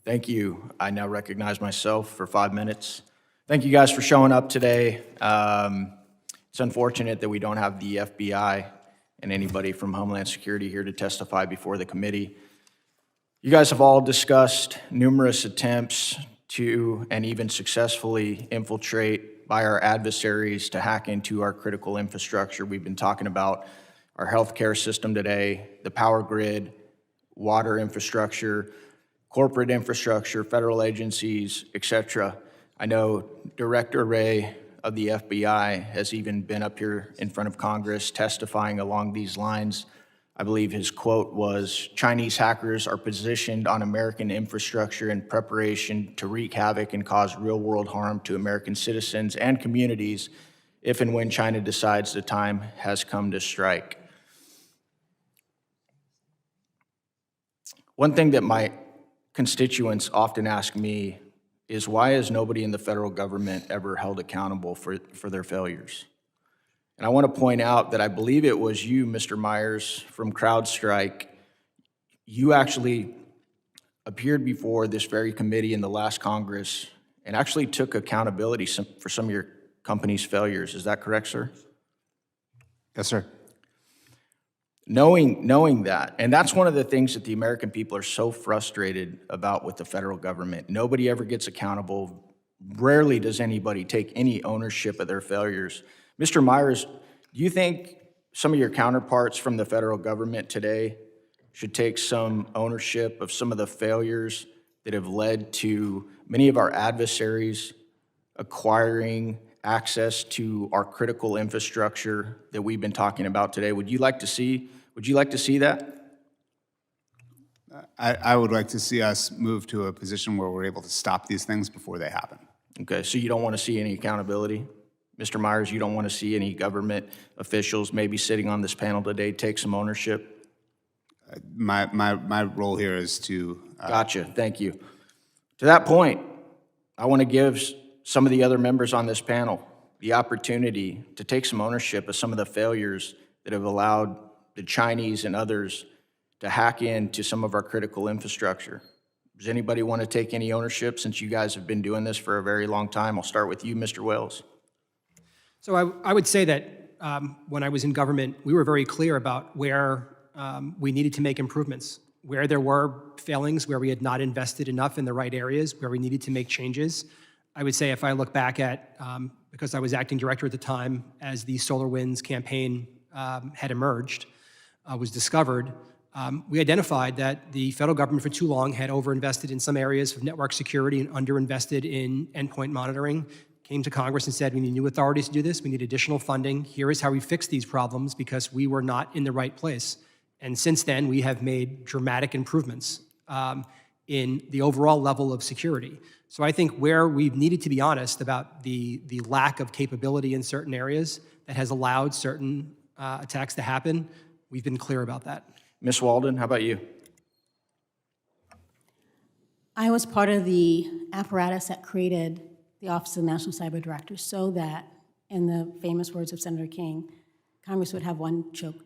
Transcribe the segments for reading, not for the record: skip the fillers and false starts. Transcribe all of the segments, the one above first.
Thank you. I now recognize myself for 5 minutes. Thank you guys for showing up today. It's unfortunate that we don't have the FBI and anybody from Homeland Security here to testify before the committee. You guys have all discussed numerous attempts to, and even successfully, infiltrate by our adversaries to hack into our critical infrastructure. We've been talking about our healthcare system today, the power grid, water infrastructure, corporate infrastructure, federal agencies, etc. I know Director Wray of the FBI has even been up here in front of Congress testifying along these lines. I believe his quote was, "Chinese hackers are positioned on American infrastructure in preparation to wreak havoc and cause real-world harm to American citizens and communities if and when China decides the time has come to strike." One thing that my constituents often ask me is, why is nobody in the federal government ever held accountable for their failures? And I want to point out that I believe it was you, Mr. Myers, from CrowdStrike. You actually appeared before this very committee in the last Congress and actually took accountability for some of your company's failures. Is that correct, sir? Yes, sir. Knowing that, and that's one of the things that the American people are so frustrated about with the federal government. Nobody ever gets accountable. Rarely does anybody take any ownership of their failures. Mr. Myers, do you think some of your counterparts from the federal government today should take some ownership of some of the failures that have led to many of our adversaries acquiring access to our critical infrastructure that we've been talking about today? Would you like to see that? I would like to see us move to a position where we're able to stop these things before they happen. Okay, so you don't want to see any accountability? Mr. Myers, you don't want to see any government officials maybe sitting on this panel today take some ownership? My role here is to... Gotcha, thank you. To that point, I want to give some of the other members on this panel the opportunity to take some ownership of some of the failures that have allowed the Chinese and others to hack into some of our critical infrastructure. Does anybody want to take any ownership since you guys have been doing this for a very long time? I'll start with you, Mr. Wells. So I would say that when I was in government, we were very clear about where we needed to make improvements, where there were failings, where we had not invested enough in the right areas, where we needed to make changes. I would say if I look back at, because I was acting director at the time, as the SolarWinds campaign had emerged, was discovered, we identified that the federal government for too long had overinvested in some areas of network security and underinvested in endpoint monitoring. Came to Congress and said, we need new authorities to do this, we need additional funding, here is how we fix these problems because we were not in the right place. And since then, we have made dramatic improvements in the overall level of security. So I think where we've needed to be honest about the lack of capability in certain areas that has allowed certain attacks to happen, we've been clear about that. Ms. Walden, how about you? I was part of the apparatus that created the Office of the National Cyber Director so that, in the famous words of Senator King, Congress would have one throat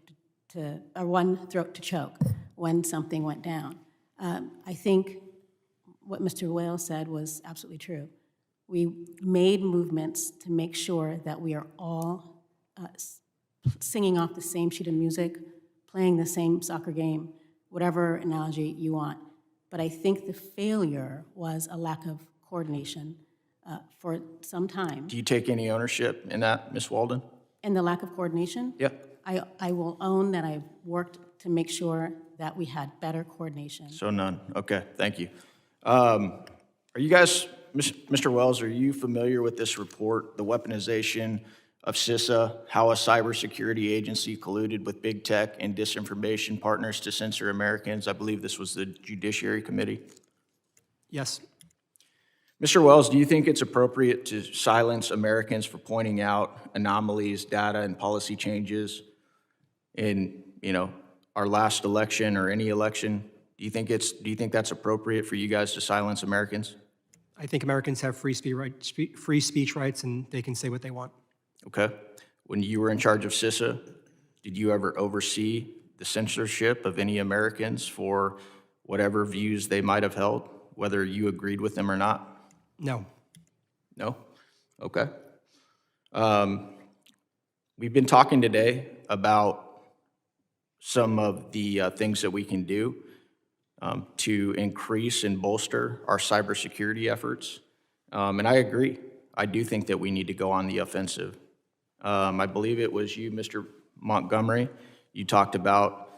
to choke when something went down. I think what Mr. Wales said was absolutely true. We made movements to make sure that we are all singing off the same sheet of music, playing the same soccer game, whatever analogy you want. But I think the failure was a lack of coordination for some time. Do you take any ownership in that, Ms. Walden? And the lack of coordination? Yep. I will own that I've worked to make sure that we had better coordination. So none. Okay, thank you. Are you guys, Mr. Wells, are you familiar with this report, the weaponization of CISA, how a cybersecurity agency colluded with big tech and disinformation partners to censor Americans? I believe this was the Judiciary Committee. Yes. Mr. Wells, do you think it's appropriate to silence Americans for pointing out anomalies, data, and policy changes in, our last election or any election? Do you think that's appropriate for you guys to silence Americans? I think Americans have free speech rights, and they can say what they want. Okay. When you were in charge of CISA, did you ever oversee the censorship of any Americans for whatever views they might have held? whether you agreed with them or not? No. No? Okay. We've been talking today about some of the things that we can do to increase and bolster our cybersecurity efforts. And I agree. I do think that we need to go on the offensive. I believe it was you, Mr. Montgomery, you talked about,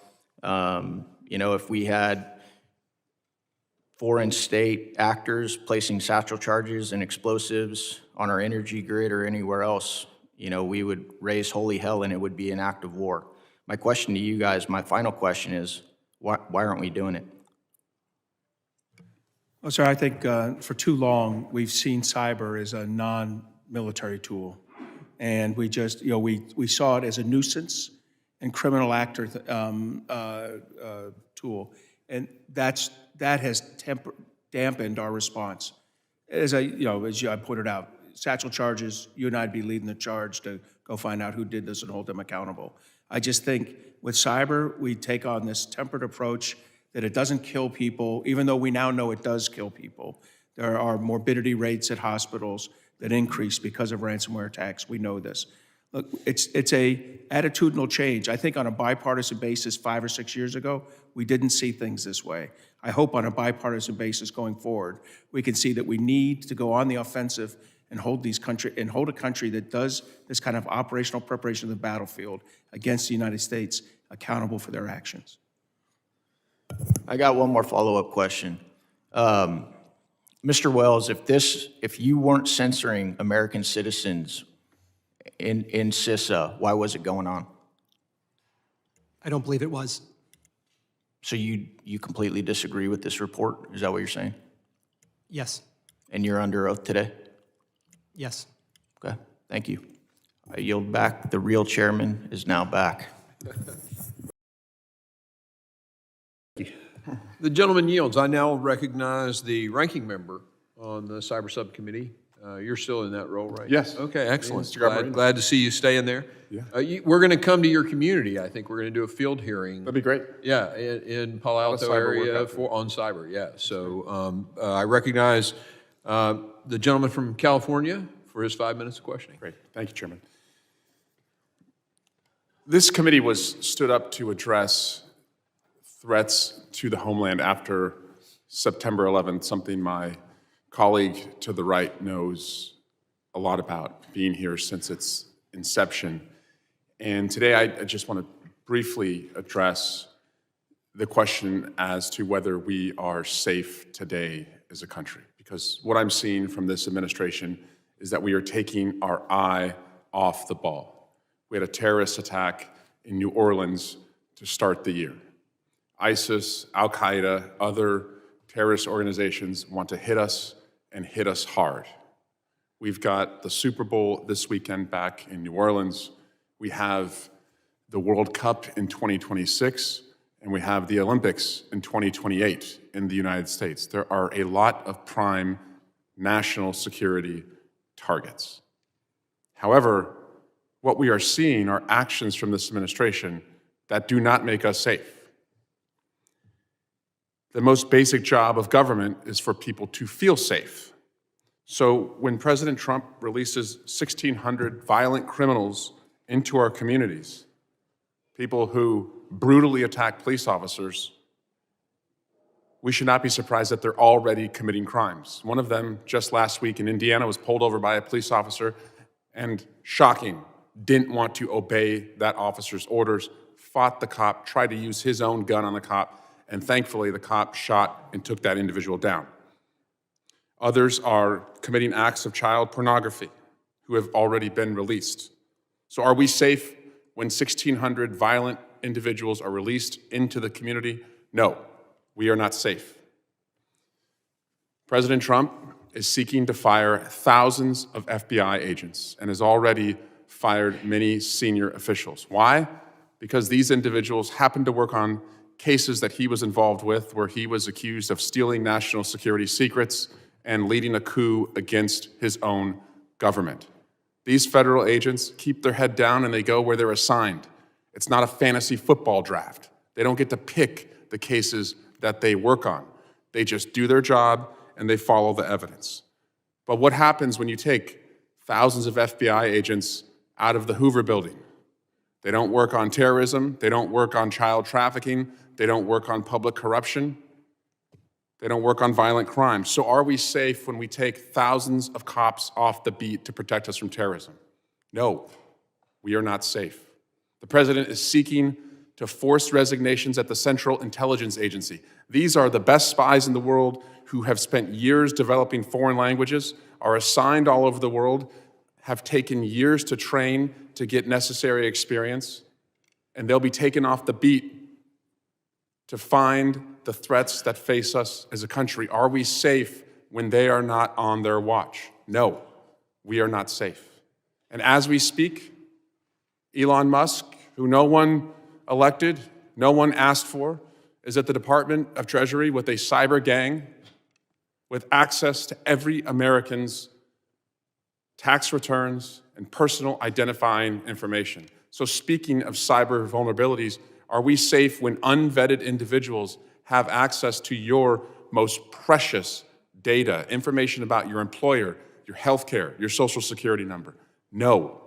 if we had foreign state actors placing satchel charges and explosives on our energy grid or anywhere else, we would raise holy hell and it would be an act of war. My question to you guys, my final question is, why aren't we doing it? Well, sir, I think for too long, we've seen cyber as a non-military tool. And we just, we saw it as a nuisance and criminal actor tool. And that has dampened our response. As I pointed out, satchel charges, you and I'd be leading the charge to go find out who did this and hold them accountable. I just think with cyber, we take on this tempered approach that it doesn't kill people, even though we now know it does kill people. There are morbidity rates at hospitals that increase because of ransomware attacks. We know this. Look, it's a attitudinal change. I think on a bipartisan basis 5 or 6 years ago, we didn't see things this way. I hope on a bipartisan basis going forward, we can see that we need to go on the offensive and hold a country that does this kind of operational preparation of the battlefield against the United States accountable for their actions. I got one more follow-up question. Mr. Wells, if you weren't censoring American citizens in CISA, why was it going on? I don't believe it was. So you completely disagree with this report? Is that what you're saying? Yes. And you're under oath today? Yes. Okay, thank you. I yield back. The real chairman is now back. The gentleman yields. I now recognize the ranking member on the Cyber Subcommittee. You're still in that role, right? Yes. Okay, excellent. Mr. Garbarino. Glad to see you staying there. Yeah. We're going to come to your community. I think we're going to do a field hearing. That'd be great. Yeah, in Palo Alto cyber work area out there. on cyber, yeah. So I recognize the gentleman from California for his 5 minutes of questioning. Great. Thank you, Chairman. This committee was stood up to address threats to the homeland after September 11th, something my colleague to the right knows a lot about, being here since its inception. And today I just want to briefly address the question as to whether we are safe today as a country. Because what I'm seeing from this administration is that we are taking our eye off the ball. We had a terrorist attack in New Orleans to start the year. ISIS, Al-Qaeda, other terrorist organizations want to hit us and hit us hard. We've got the Super Bowl this weekend back in New Orleans. We have the World Cup in 2026, and we have the Olympics in 2028 in the United States. There are a lot of prime national security targets. However, what we are seeing are actions from this administration that do not make us safe. The most basic job of government is for people to feel safe. So when President Trump releases 1,600 violent criminals into our communities, people who brutally attack police officers, we should not be surprised that they're already committing crimes. One of them, just last week in Indiana, was pulled over by a police officer and, shocking, didn't want to obey that officer's orders, fought the cop, tried to use his own gun on the cop, and thankfully the cop shot and took that individual down. Others are committing acts of child pornography who have already been released. So are we safe when 1,600 violent individuals are released into the community? No, we are not safe. President Trump is seeking to fire thousands of FBI agents and has already fired many senior officials. Why? Because these individuals happen to work on cases that he was involved with where he was accused of stealing national security secrets and leading a coup against his own government. These federal agents keep their head down and they go where they're assigned. It's not a fantasy football draft. They don't get to pick the cases that they work on. They just do their job and they follow the evidence. But what happens when you take thousands of FBI agents out of the Hoover building? They don't work on terrorism, they don't work on child trafficking, they don't work on public corruption, they don't work on violent crime. So are we safe when we take thousands of cops off the beat to protect us from terrorism? No, we are not safe. The president is seeking to force resignations at the Central Intelligence Agency. These are the best spies in the world who have spent years developing foreign languages, are assigned all over the world, have taken years to train to get necessary experience, and they'll be taken off the beat to find the threats that face us as a country. Are we safe when they are not on their watch? No, we are not safe. And as we speak, Elon Musk, who no one elected, no one asked for, is at the Department of Treasury with a cyber gang with access to every American's tax returns and personal identifying information. So speaking of cyber vulnerabilities, are we safe when unvetted individuals have access to your most precious data, information about your employer, your healthcare, your social security number? No,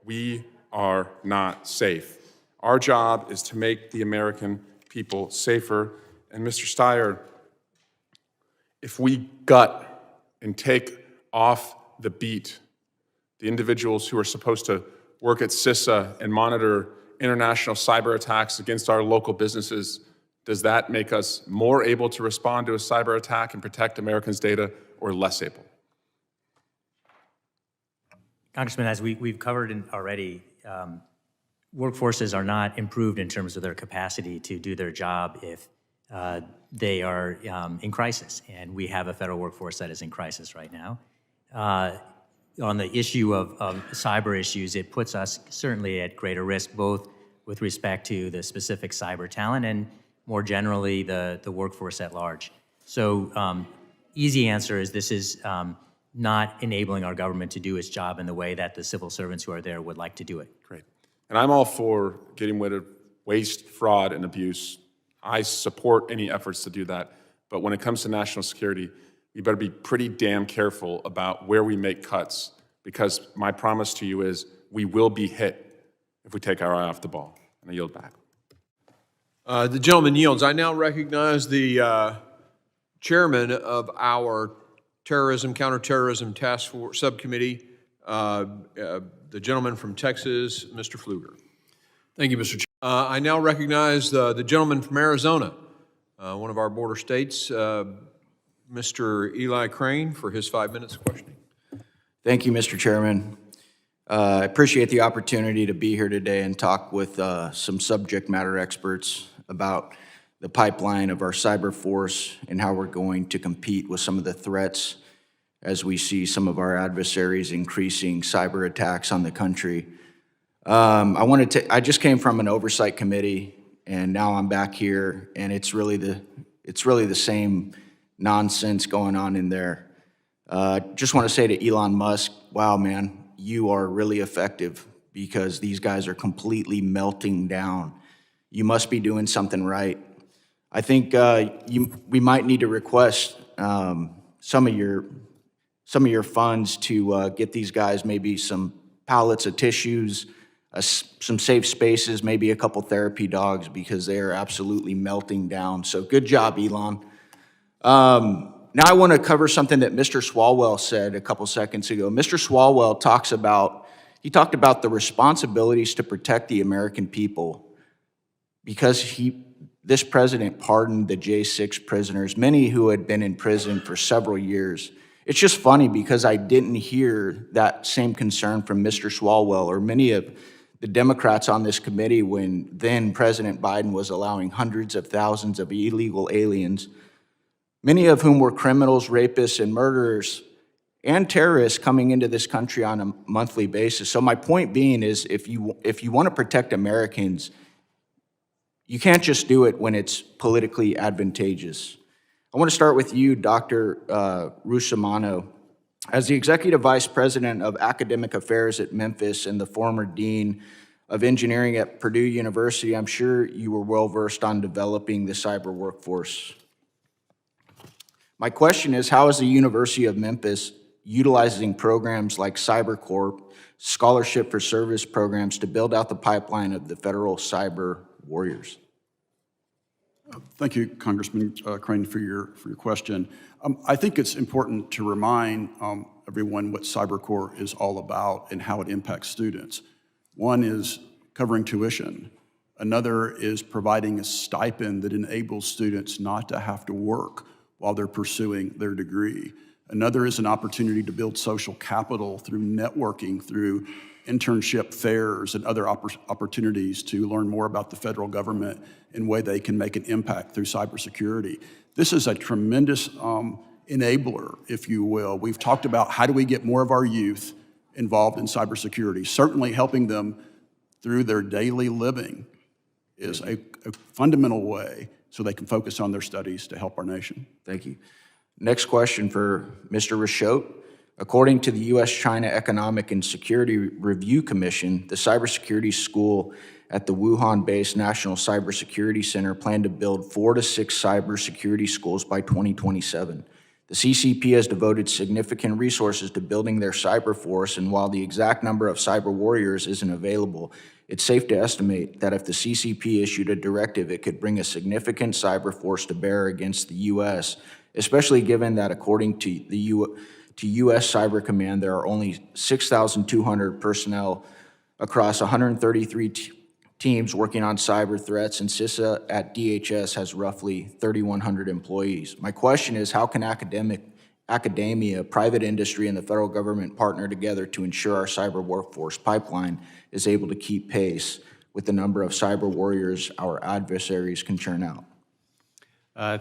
we are not safe. Our job is to make the American people safer. And Mr. Steyer, if we gut and take off the beat the individuals who are supposed to work at CISA and monitor international cyber attacks against our local businesses, does that make us more able to respond to a cyber attack and protect Americans' data, or less able? Congressman, as we've covered already, workforces are not improved in terms of their capacity to do their job if they are in crisis. And we have a federal workforce that is in crisis right now. On the issue of cyber issues, it puts us certainly at greater risk, both with respect to the specific cyber talent and more generally the workforce at large. So easy answer is this is not enabling our government to do its job in the way that the civil servants who are there would like to do it. Great. And I'm all for getting rid of waste, fraud, and abuse. I support any efforts to do that. But when it comes to national security, you better be pretty damn careful about where we make cuts, because my promise to you is we will be hit if we take our eye off the ball. And I yield back. The gentleman yields. I now recognize the chairman of our Counterterrorism Task Force Subcommittee, the gentleman from Texas, Mr. Pfluger. Thank you, Mr. Chair. I now recognize the gentleman from Arizona, one of our border states, Mr. Eli Crane, for his 5 minutes of questioning. Thank you, Mr. Chairman. I appreciate the opportunity to be here today and talk with some subject matter experts about the pipeline of our cyber force and how we're going to compete with some of the threats as we see some of our adversaries increasing cyber attacks on the country. I just came from an oversight committee, and now I'm back here, and it's really the same nonsense going on in there. Just want to say to Elon Musk, wow, man, you are really effective because these guys are completely melting down. You must be doing something right. I think we might need to request some of your funds to get these guys maybe some pallets of tissues, some safe spaces, maybe a couple therapy dogs, because they are absolutely melting down. So good job, Elon. Now I want to cover something that Mr. Swalwell said a couple seconds ago. Mr. Swalwell talked about the responsibilities to protect the American people because this president pardoned the J6 prisoners, many who had been in prison for several years. It's just funny because I didn't hear that same concern from Mr. Swalwell or many of the Democrats on this committee when then President Biden was allowing hundreds of thousands of illegal aliens, many of whom were criminals, rapists, and murderers, and terrorists coming into this country on a monthly basis. So my point being is if you want to protect Americans, you can't just do it when it's politically advantageous. I want to start with you, Dr. Russomanno. As the Executive Vice President of Academic Affairs at Memphis and the former Dean of Engineering at Purdue University, I'm sure you were well-versed on developing the cyber workforce. My question is, how is the University of Memphis utilizing programs like CyberCorp, Scholarship for Service programs to build out the pipeline of the federal cyber warriors? Thank you, Congressman Crane, for your question. I think it's important to remind everyone what CyberCorp is all about and how it impacts students. One is covering tuition. Another is providing a stipend that enables students not to have to work while they're pursuing their degree. Another is an opportunity to build social capital through networking, through internship fairs and other opportunities to learn more about the federal government and way they can make an impact through cybersecurity. This is a tremendous enabler, if you will. We've talked about how do we get more of our youth involved in cybersecurity. Certainly helping them through their daily living is a fundamental way so they can focus on their studies to help our nation. Thank you. Next question for Mr. Rashote. According to the U.S.-China Economic and Security Review Commission, the cybersecurity school at the Wuhan-based National Cybersecurity Center planned to build 4 to 6 cybersecurity schools by 2027. The CCP has devoted significant resources to building their cyber force, and while the exact number of cyber warriors isn't available, it's safe to estimate that if the CCP issued a directive, it could bring a significant cyber force to bear against the U.S., especially given that according to the U.S. Cyber Command, there are only 6,200 personnel across 133 teams working on cyber threats, and CISA at DHS has roughly 3,100 employees. My question is, how can academia, private industry, and the federal government partner together to ensure our cyber workforce pipeline is able to keep pace with the number of cyber warriors our adversaries can churn out?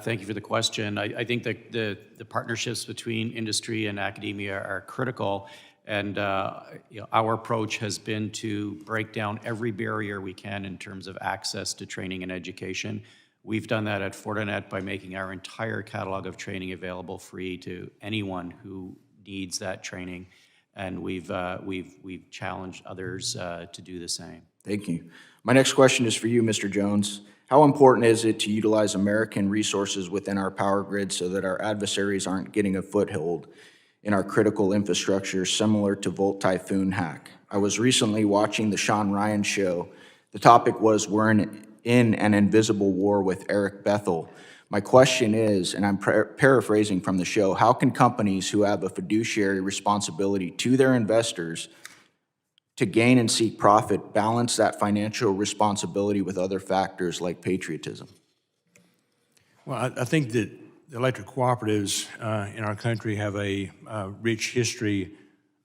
Thank you for the question. I think that the partnerships between industry and academia are critical, and our approach has been to break down every barrier we can in terms of access to training and education. We've done that at Fortinet by making our entire catalog of training available free to anyone who needs that training, and we've challenged others to do the same. Thank you. My next question is for you, Mr. Jones. How important is it to utilize American resources within our power grid so that our adversaries aren't getting a foothold in our critical infrastructure similar to Volt Typhoon hack? I was recently watching the Sean Ryan show. The topic was we're in an invisible war with Eric Bethel. My question is, and I'm paraphrasing from the show, how can companies who have a fiduciary responsibility to their investors to gain and seek profit balance that financial responsibility with other factors like patriotism? Well, I think that the electric cooperatives in our country have a rich history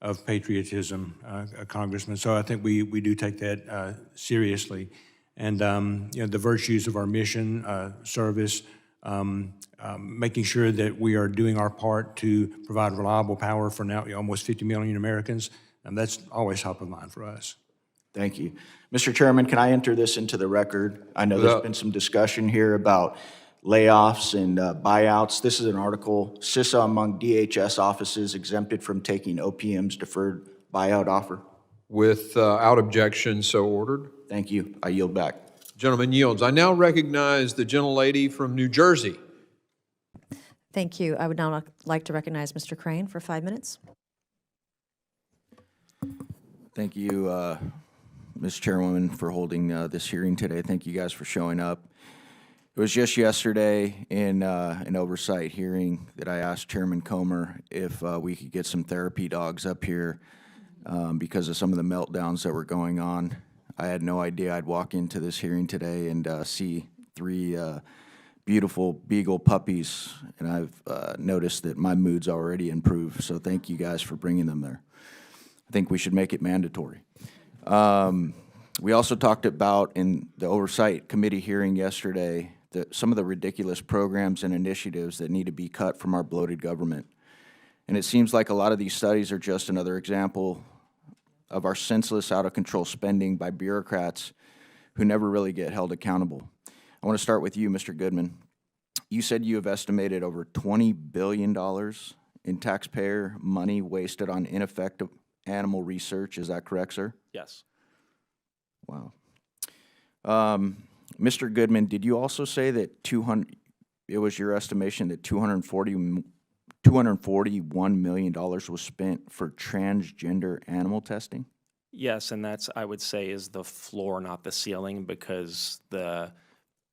of patriotism, Congressman. So I think we do take that seriously. And the virtues of our mission, service, making sure that we are doing our part to provide reliable power for now almost 50 million Americans, and that's always top of mind for us. Thank you. Mr. Chairman, can I enter this into the record? I know there's been some discussion here about layoffs and buyouts. This is an article, CISA among DHS offices exempted from taking OPM's deferred buyout offer. Without objection, so ordered. Thank you. I yield back. Gentleman yields. I now recognize the gentlelady from New Jersey. Thank you. I would now like to recognize Mr. Crane for 5 minutes. Thank you, Ms. Chairwoman, for holding this hearing today. Thank you guys for showing up. It was just yesterday in an oversight hearing that I asked Chairman Comer if we could get some therapy dogs up here because of some of the meltdowns that were going on. I had no idea I'd walk into this hearing today and see 3 beautiful beagle puppies, and I've noticed that my mood's already improved, so thank you guys for bringing them there. I think we should make it mandatory. We also talked about in the Oversight Committee hearing yesterday some of the ridiculous programs and initiatives that need to be cut from our bloated government. And it seems like a lot of these studies are just another example of our senseless, out-of-control spending by bureaucrats who never really get held accountable. I want to start with you, Mr. Goodman. You said you have estimated over $20 billion in taxpayer money wasted on ineffective animal research. Is that correct, sir? Yes. Wow. Mr. Goodman, did you also say that it was your estimation that $241 million was spent for transgender animal testing? Yes, and that's, I would say, is the floor, not the ceiling, because the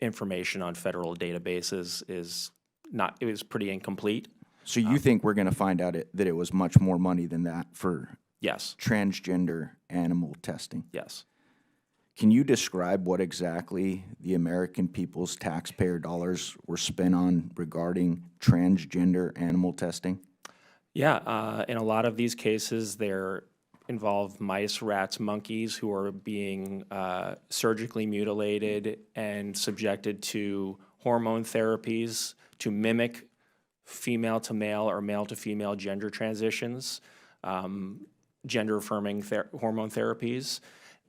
information on federal databases is not, it was pretty incomplete. So you think we're going to find out that it was much more money than that for Yes, transgender animal testing? yes. Can you describe what exactly the American people's taxpayer dollars were spent on regarding transgender animal testing? Yeah, in a lot of these cases, they're involve mice, rats, monkeys who are being surgically mutilated and subjected to hormone therapies to mimic female to male or male to female gender transitions, gender-affirming hormone therapies,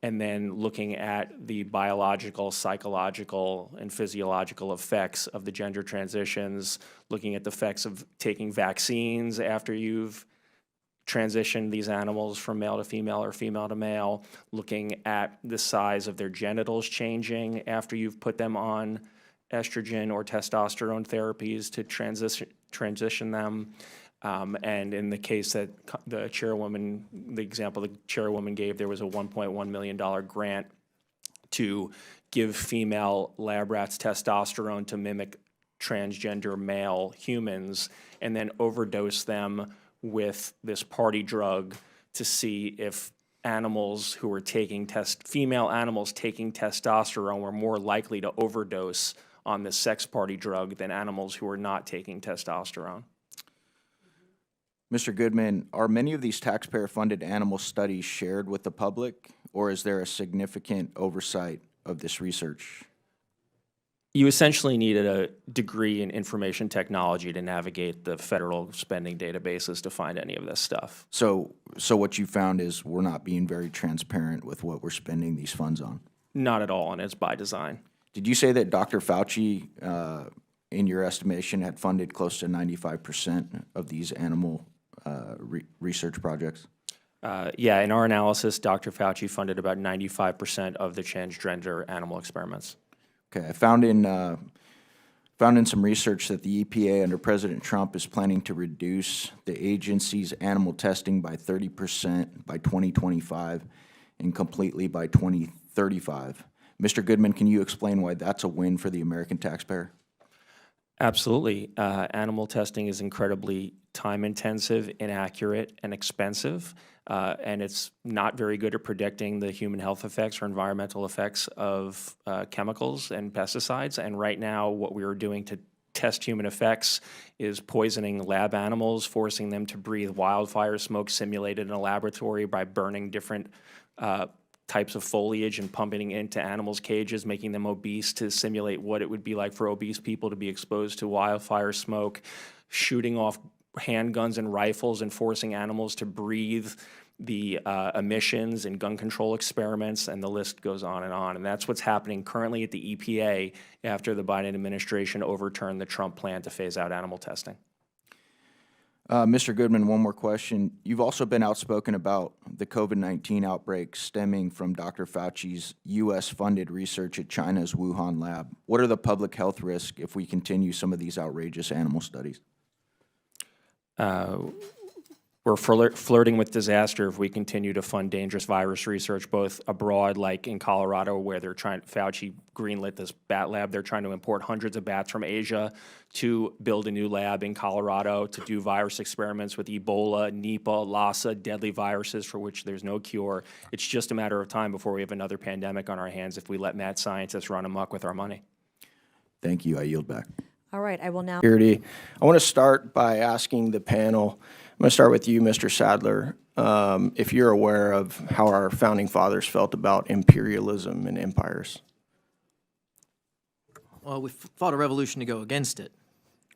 and then looking at the biological, psychological, and physiological effects of the gender transitions, looking at the effects of taking vaccines after you've transitioned these animals from male to female or female to male, looking at the size of their genitals changing after you've put them on estrogen or testosterone therapies to transition them. And in the case that the chairwoman, the example the chairwoman gave, there was a $1.1 million grant to give female lab rats testosterone to mimic transgender male humans and then overdose them with this party drug to see if animals who were taking female animals taking testosterone were more likely to overdose on the sex party drug than animals who were not taking testosterone. Mr. Goodman, are many of these taxpayer-funded animal studies shared with the public, or is there a significant oversight of this research? You essentially needed a degree in information technology to navigate the federal spending databases to find any of this stuff. So what you found is we're not being very transparent with what we're spending these funds on? Not at all, and it's by design. Did you say that Dr. Fauci, in your estimation, had funded close to 95% of these animal research projects? Yeah, in our analysis, Dr. Fauci funded about 95% of the transgender animal experiments. Okay, I found in some research that the EPA under President Trump is planning to reduce the agency's animal testing by 30% by 2025 and completely by 2035. Mr. Goodman, can you explain why that's a win for the American taxpayer? Absolutely. Animal testing is incredibly time-intensive, inaccurate, and expensive, and it's not very good at predicting the human health effects or environmental effects of chemicals and pesticides. And right now, what we are doing to test human effects is poisoning lab animals, forcing them to breathe wildfire smoke simulated in a laboratory by burning different types of foliage and pumping it into animals' cages, making them obese to simulate what it would be like for obese people to be exposed to wildfire smoke, shooting off handguns and rifles and forcing animals to breathe the emissions in gun control experiments, and the list goes on. And that's what's happening currently at the EPA after the Biden administration overturned the Trump plan to phase out animal testing. Mr. Goodman, one more question. You've also been outspoken about the COVID-19 outbreak stemming from Dr. Fauci's U.S.-funded research at China's Wuhan lab. What are the public health risks if we continue some of these outrageous animal studies? We're flirting with disaster if we continue to fund dangerous virus research, both abroad, like in Colorado, where Fauci greenlit this bat lab. They're trying to import hundreds of bats from Asia to build a new lab in Colorado to do virus experiments with Ebola, Nipah, Lassa, deadly viruses for which there's no cure. It's just a matter of time before we have another pandemic on our hands if we let mad scientists run amok with our money. Thank you. I yield back. All right, I will now. Security. I want to start by asking the panel, I'm going to start with you, Mr. Sadler, if you're aware of how our founding fathers felt about imperialism and empires. Well, we fought a revolution to go against it.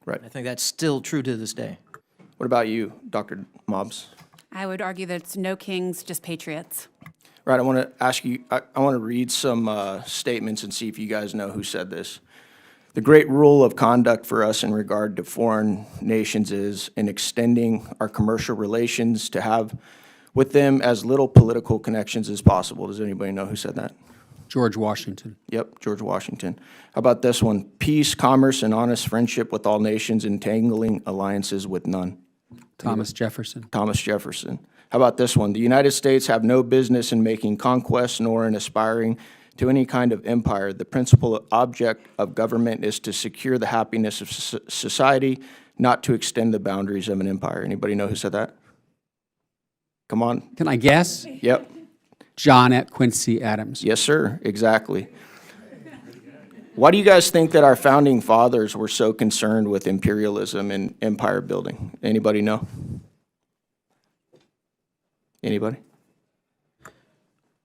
Right. I think that's still true to this day. What about you, Dr. Mobbs? I would argue that it's no kings, just patriots. Right, I want to ask you, I want to read some statements and see if you guys know who said this. The great rule of conduct for us in regard to foreign nations is in extending our commercial relations to have with them as little political connections as possible. Does anybody know who said that? George Washington. Yep, George Washington. How about this one? Peace, commerce, and honest friendship with all nations, entangling alliances with none. Thomas Jefferson. Thomas Jefferson. How about this one? The United States have no business in making conquests nor in aspiring to any kind of empire. The principal object of government is to secure the happiness of society, not to extend the boundaries of an empire. Anybody know who said that? Come on. Can I guess? Yep. John Quincy Adams. Yes, sir. Exactly. Why do you guys think that our founding fathers were so concerned with imperialism and empire building? Anybody know? Anybody?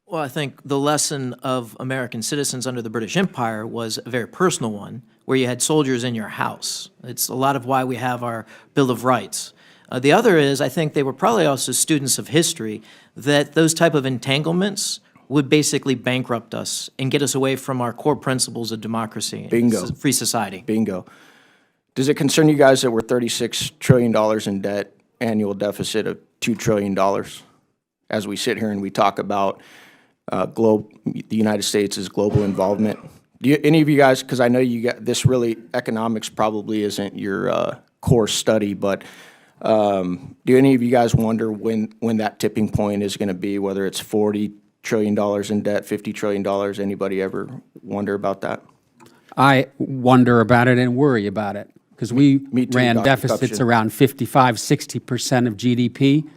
Well, I think the lesson of American citizens under the British Empire was a very personal one, where you had soldiers in your house. It's a lot of why we have our Bill of Rights. The other is, I think they were probably also students of history, that those type of entanglements would basically bankrupt us and get us away from our core principles of democracy Bingo. and free society. Bingo. Does it concern you guys that we're $36 trillion in debt, annual deficit of $2 trillion? As we sit here and we talk about the United States' global involvement. Do any of you guys, because I know you got this really, economics probably isn't your core study, but do any of you guys wonder when that tipping point is going to be, whether it's $40 trillion in debt, $50 trillion? Anybody ever wonder about that? I wonder about it and worry about it because we Me too, ran Dr. deficits Kupchan. around 55, 60% of GDP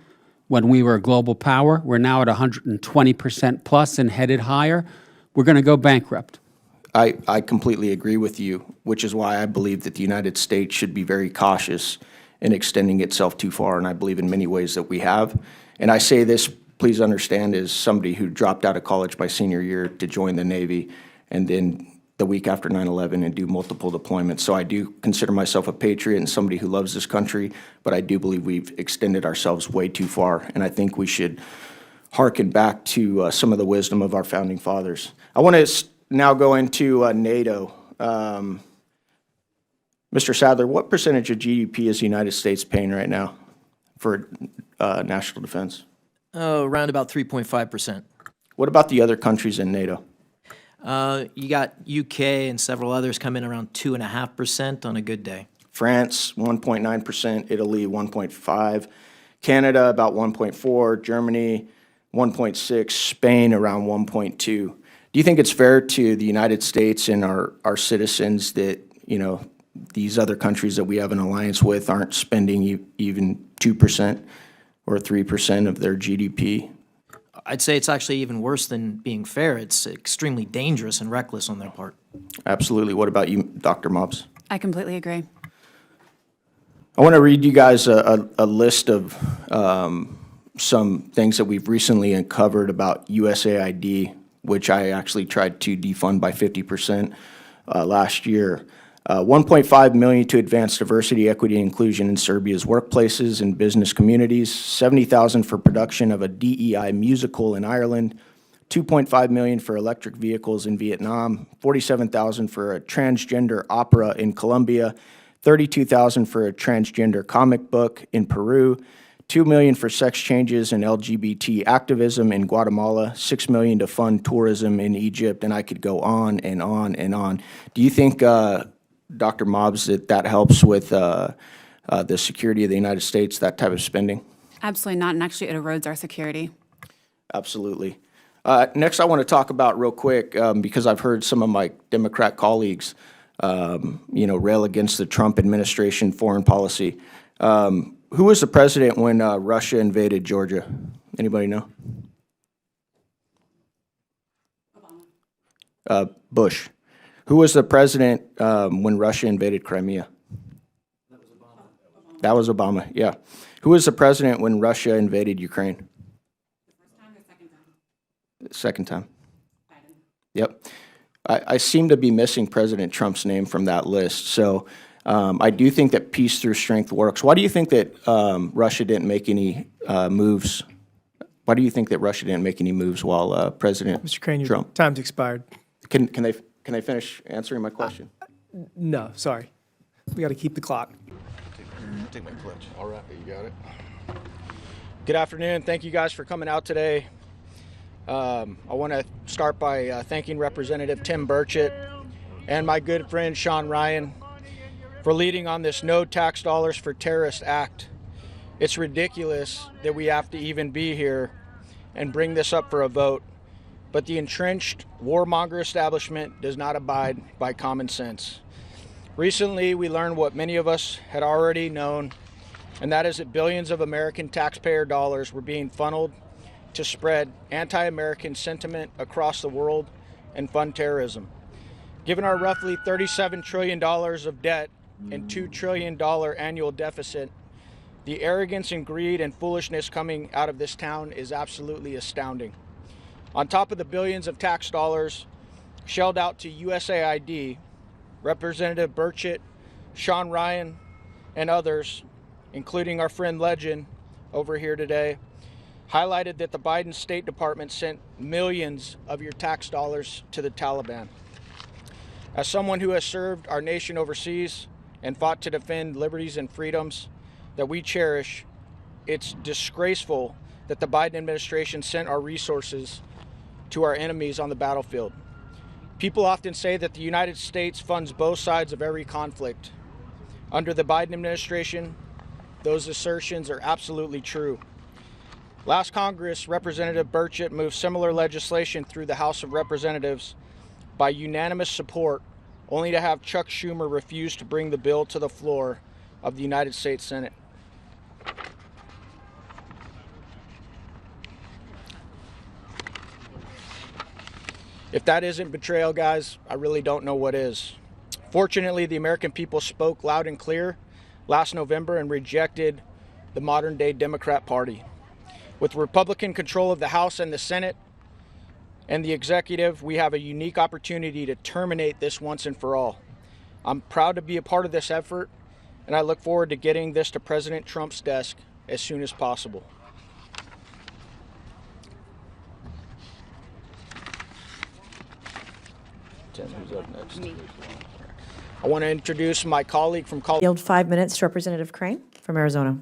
when we were a global power. We're now at 120% plus and headed higher. We're going to go bankrupt. I completely agree with you, which is why I believe that the United States should be very cautious in extending itself too far, and I believe in many ways that we have. And I say this, please understand, as somebody who dropped out of college my senior year to join the Navy, and then the week after 9/11 and do multiple deployments. So I do consider myself a patriot and somebody who loves this country, but I do believe we've extended ourselves way too far, and I think we should hearken back to some of the wisdom of our founding fathers. I want to now go into NATO. Mr. Sadler, what percentage of GDP is the United States paying right now for national defense? Oh, around about 3.5%. What about the other countries in NATO? You got UK and several others come in around 2.5% on a good day. France, 1.9%, Italy, 1.5%, Canada, about 1.4%, Germany, 1.6%, Spain, around 1.2%. Do you think it's fair to the United States and our citizens that, you know, these other countries that we have an alliance with aren't spending even 2% or 3% of their GDP? I'd say it's actually even worse than being fair. It's extremely dangerous and reckless on their part. Absolutely. What about you, Dr. Mobbs? I completely agree. I want to read you guys a list of some things that we've recently uncovered about USAID, which I actually tried to defund by 50% last year. 1.5 million to advance diversity, equity, and inclusion in Serbia's workplaces and business communities. 70,000 for production of a DEI musical in Ireland. 2.5 million for electric vehicles in Vietnam. 47,000 for a transgender opera in Colombia. 32,000 for a transgender comic book in Peru. 2 million for sex changes and LGBT activism in Guatemala. 6 million to fund tourism in Egypt, and I could go on and on and on. Do you think, Dr. Mobbs, that helps with the security of the United States, that type of spending? Absolutely not, and actually it erodes our security. Absolutely. Next, I want to talk about real quick, because I've heard some of my Democrat colleagues, rail against the Trump administration foreign policy. Who was the president when Russia invaded Georgia? Anybody know? Bush. Who was the president when Russia invaded Crimea? That was Obama, yeah. Who was the president when Russia invaded Ukraine? The first time or second time? Second time. Biden. Yep. I seem to be missing President Trump's name from that list. So I do think that peace through strength works. Why do you think that Russia didn't make any moves? Why do you think that Russia didn't make any moves while President Mr. Crane, your Trump? time's expired. Can they finish answering my question? No, sorry. We got to keep the clock. Take my clutch. All right, you got it. Good afternoon. Thank you guys for coming out today. I want to start by thanking Representative Tim Burchett and my good friend Sean Ryan for leading on this No Tax Dollars for Terrorists Act. It's ridiculous that we have to even be here and bring this up for a vote, but the entrenched warmonger establishment does not abide by common sense. Recently, we learned what many of us had already known, and that is that billions of American taxpayer dollars were being funneled to spread anti-American sentiment across the world and fund terrorism. Given our roughly $37 trillion of debt and $2 trillion annual deficit, the arrogance and greed and foolishness coming out of this town is absolutely astounding. On top of the billions of tax dollars shelled out to USAID, Representative Burchett, Sean Ryan, and others, including our friend Legend over here today, highlighted that the Biden State Department sent millions of your tax dollars to the Taliban. As someone who has served our nation overseas and fought to defend liberties and freedoms that we cherish, it's disgraceful that the Biden administration sent our resources to our enemies on the battlefield. People often say that the United States funds both sides of every conflict. Under the Biden administration, those assertions are absolutely true. Last Congress, Representative Burchett moved similar legislation through the House of Representatives by unanimous support, only to have Chuck Schumer refuse to bring the bill to the floor of the United States Senate. If that isn't betrayal, guys, I really don't know what is. Fortunately, the American people spoke loud and clear last November and rejected the modern-day Democrat Party. With Republican control of the House and the Senate and the executive, we have a unique opportunity to terminate this once and for all. I'm proud to be a part of this effort, and I look forward to getting this to President Trump's desk as soon as possible. Tim, who's up next? I want to introduce my colleague from Colorado. Yield 5 minutes to Representative Crane from Arizona.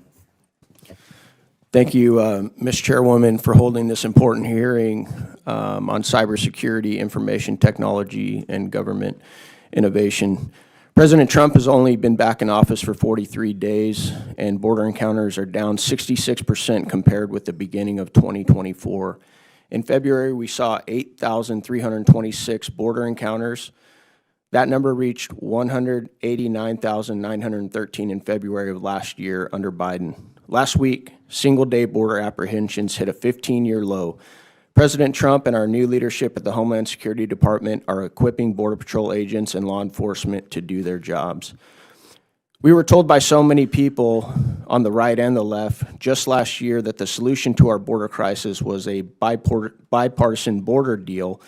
Thank you, Ms. Chairwoman, for holding this important hearing on cybersecurity, information technology, and government innovation. President Trump has only been back in office for 43 days, and border encounters are down 66% compared with the beginning of 2024. In February, we saw 8,326 border encounters. That number reached 189,913 in February of last year under Biden. Last week, single-day border apprehensions hit a 15-year low. President Trump and our new leadership at the Homeland Security Department are equipping Border Patrol agents and law enforcement to do their jobs. We were told by so many people on the right and the left just last year that the solution to our border crisis was a bipartisan border deal.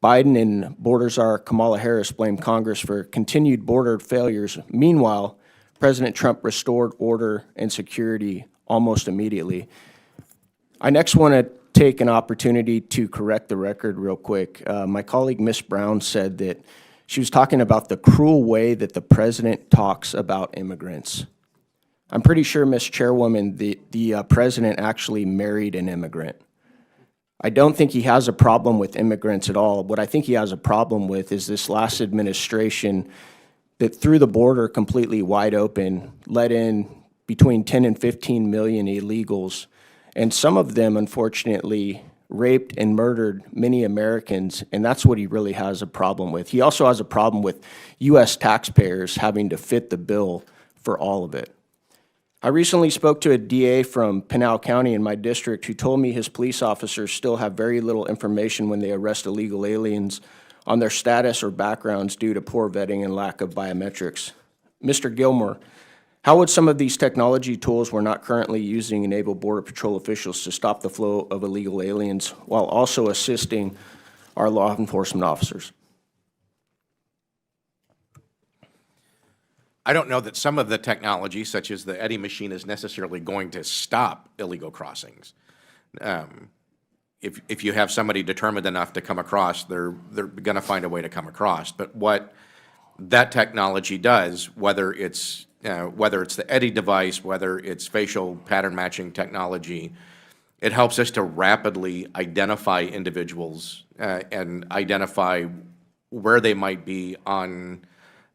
Biden and border czar Kamala Harris blamed Congress for continued border failures. Meanwhile, President Trump restored order and security almost immediately. I next want to take an opportunity to correct the record real quick. My colleague, Ms. Brown, said that she was talking about the cruel way that the president talks about immigrants. I'm pretty sure, Ms. Chairwoman, the president actually married an immigrant. I don't think he has a problem with immigrants at all. What I think he has a problem with is this last administration that threw the border completely wide open, let in between 10 and 15 million illegals, and some of them, unfortunately, raped and murdered many Americans, and that's what he really has a problem with. He also has a problem with U.S. taxpayers having to fit the bill for all of it. I recently spoke to a DA from Pinal County in my district who told me his police officers still have very little information when they arrest illegal aliens on their status or backgrounds due to poor vetting and lack of biometrics. Mr. Gilmore, how would some of these technology tools we're not currently using enable Border Patrol officials to stop the flow of illegal aliens while also assisting our law enforcement officers? I don't know that some of the technology, such as the Eddy machine, is necessarily going to stop illegal crossings. If you have somebody determined enough to come across, they're going to find a way to come across. But what that technology does, whether it's the Eddy device, whether it's facial pattern matching technology, It helps us to rapidly identify individuals and identify where they might be on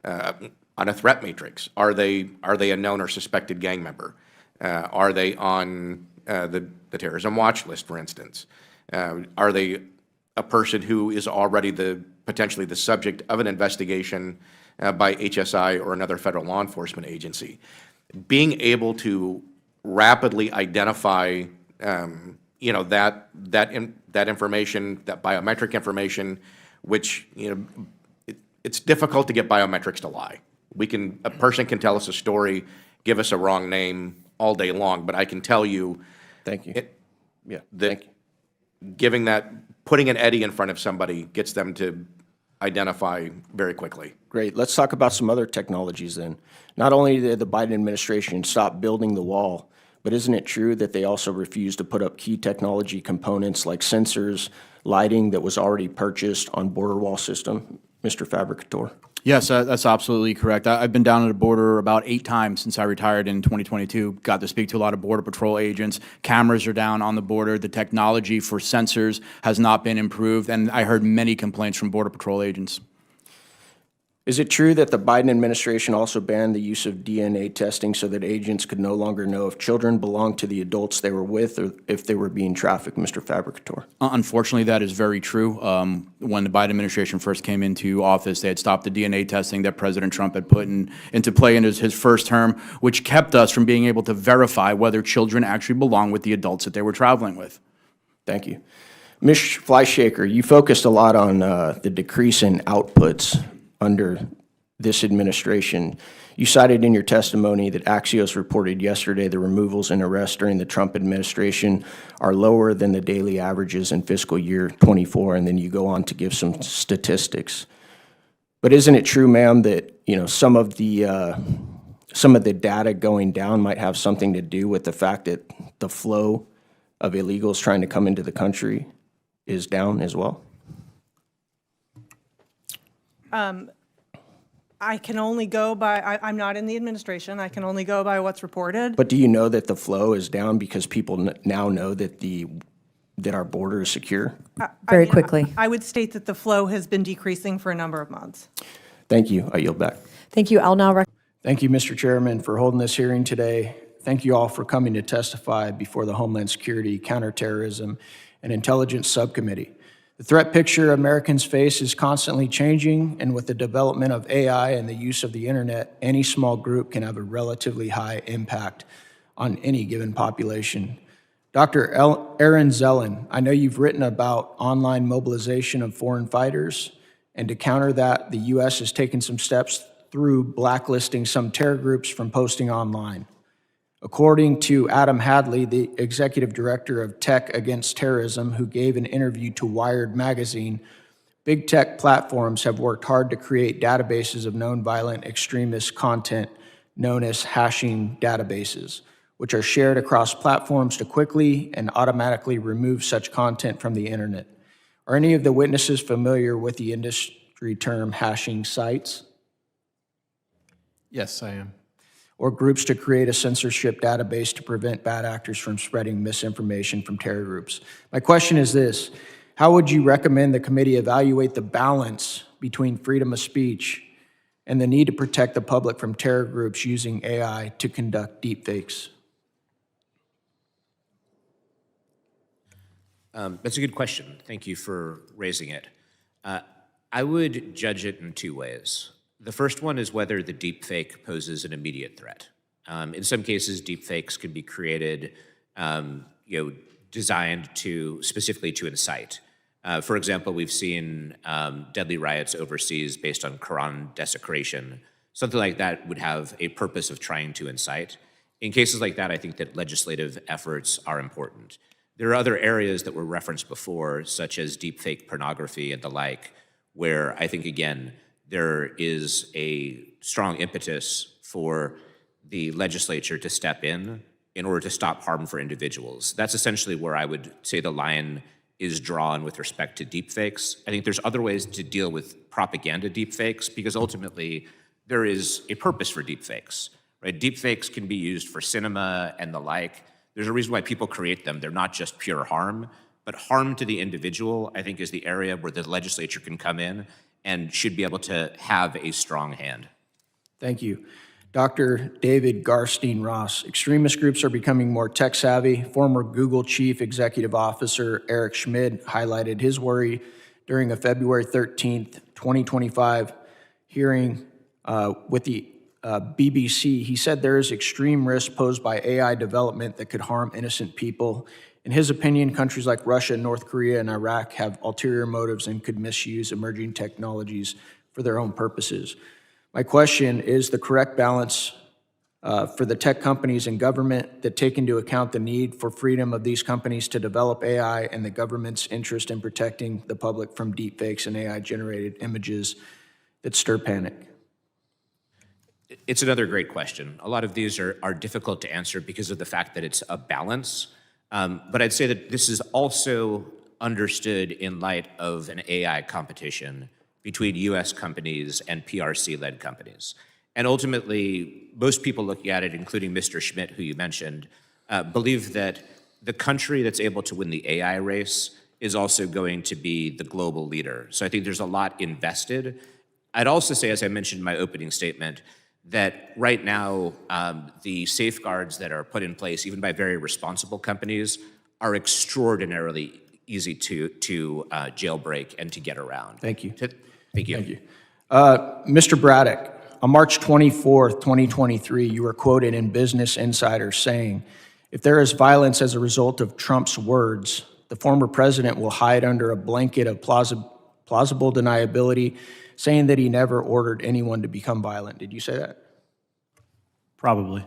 a threat matrix. Are they a known or suspected gang member? Are they on the terrorism watch list, for instance? Are they a person who is already potentially the subject of an investigation by HSI or another federal law enforcement agency? Being able to rapidly identify, that information, that biometric information, which, it's difficult to get biometrics to lie. A person can tell us a story, give us a wrong name all day long, but I can tell you. Thank you. Putting an Eddie in front of somebody gets them to identify very quickly. Great. Let's talk about some other technologies then. Not only did the Biden administration stop building the wall, but isn't it true that they also refused to put up key technology components like sensors, lighting that was already purchased on border wall system? Mr. Fabricator. Yes, that's absolutely correct. I've been down at the border about 8 times since I retired in 2022. Got to speak to a lot of Border Patrol agents. Cameras are down on the border. The technology for sensors has not been improved, and I heard many complaints from Border Patrol agents. Is it true that the Biden administration also banned the use of DNA testing so that agents could no longer know if children belonged to the adults they were with or if they were being trafficked, Mr. Fabricator? Unfortunately, that is very true. When the Biden administration first came into office, they had stopped the DNA testing that President Trump had put into play in his first term, which kept us from being able to verify whether children actually belong with the adults that they were traveling with. Thank you. Ms. Fleischaker, you focused a lot on the decrease in outputs under this administration. You cited in your testimony that Axios reported yesterday the removals and arrests during the Trump administration are lower than the daily averages in fiscal year 24, and then you go on to give some statistics. But isn't it true, ma'am, that some of the data going down might have something to do with the fact that the flow of illegals trying to come into the country is down as well? I can only go by, I'm not in the administration, I can only go by what's reported. But do you know that the flow is down because people now know that our border is secure? Very quickly. I would state that the flow has been decreasing for a number of months. Thank you. I yield back. Thank you. I'll now Thank you, Mr. Chairman, for holding this hearing today. Thank you all for coming to testify before the Homeland Security, Counterterrorism, and Intelligence Subcommittee. The threat picture Americans face is constantly changing, and with the development of AI and the use of the internet, any small group can have a relatively high impact on any given population. Dr. Aaron Zellen, I know you've written about online mobilization of foreign fighters, and to counter that, the U.S. has taken some steps through blacklisting some terror groups from posting online. According to Adam Hadley, the executive director of Tech Against Terrorism, who gave an interview to Wired magazine, big tech platforms have worked hard to create databases of known violent extremist content known as hashing databases, which are shared across platforms to quickly and automatically remove such content from the internet. Are any of the witnesses familiar with the industry term hashing sites? Yes, I am. Or groups to create a censorship database to prevent bad actors from spreading misinformation from terror groups. My question is this: how would you recommend the committee evaluate the balance between freedom of speech and the need to protect the public from terror groups using AI to conduct deepfakes? That's a good question. Thank you for raising it. I would judge it in 2 ways. The first one is whether the deepfake poses an immediate threat. In some cases, deepfakes can be created, designed specifically to incite. For example, we've seen deadly riots overseas based on Quran desecration. Something like that would have a purpose of trying to incite. In cases like that, I think that legislative efforts are important. There are other areas that were referenced before, such as deepfake pornography and the like, where I think, again, there is a strong impetus for the legislature to step in order to stop harm for individuals. That's essentially where I would say the line is drawn with respect to deepfakes. I think there's other ways to deal with propaganda deepfakes, because ultimately there is a purpose for deepfakes, right? Deepfakes can be used for cinema and the like. There's a reason why people create them. They're not just pure harm, but harm to the individual, I think, is the area where the legislature can come in and should be able to have a strong hand. Thank you. Dr. David Garstein Ross, extremist groups are becoming more tech savvy. Former Google Chief Executive Officer Eric Schmidt highlighted his worry during a February 13th, 2025 hearing with the BBC. He said there is extreme risk posed by AI development that could harm innocent people. In his opinion, countries like Russia, North Korea, and Iraq have ulterior motives and could misuse emerging technologies for their own purposes. My question is the correct balance for the tech companies and government that take into account the need for freedom of these companies to develop AI and the government's interest in protecting the public from deepfakes and AI-generated images that stir panic? It's another great question. A lot of these are difficult to answer because of the fact that it's a balance. But I'd say that this is also understood in light of an AI competition between US companies and PRC-led companies. And ultimately, most people looking at it, including Mr. Schmidt, who you mentioned, believe that the country that's able to win the AI race is also going to be the global leader. So I think there's a lot invested. I'd also say, as I mentioned in my opening statement, that right now, the safeguards that are put in place, even by very responsible companies, are extraordinarily easy to jailbreak and to get around. Thank you. Thank you. Thank you. Mr. Braddock, on March 24th, 2023, you were quoted in Business Insider saying, "If there is violence as a result of Trump's words, the former president will hide under a blanket of plausible deniability, saying that he never ordered anyone to become violent." Did you say that? Probably.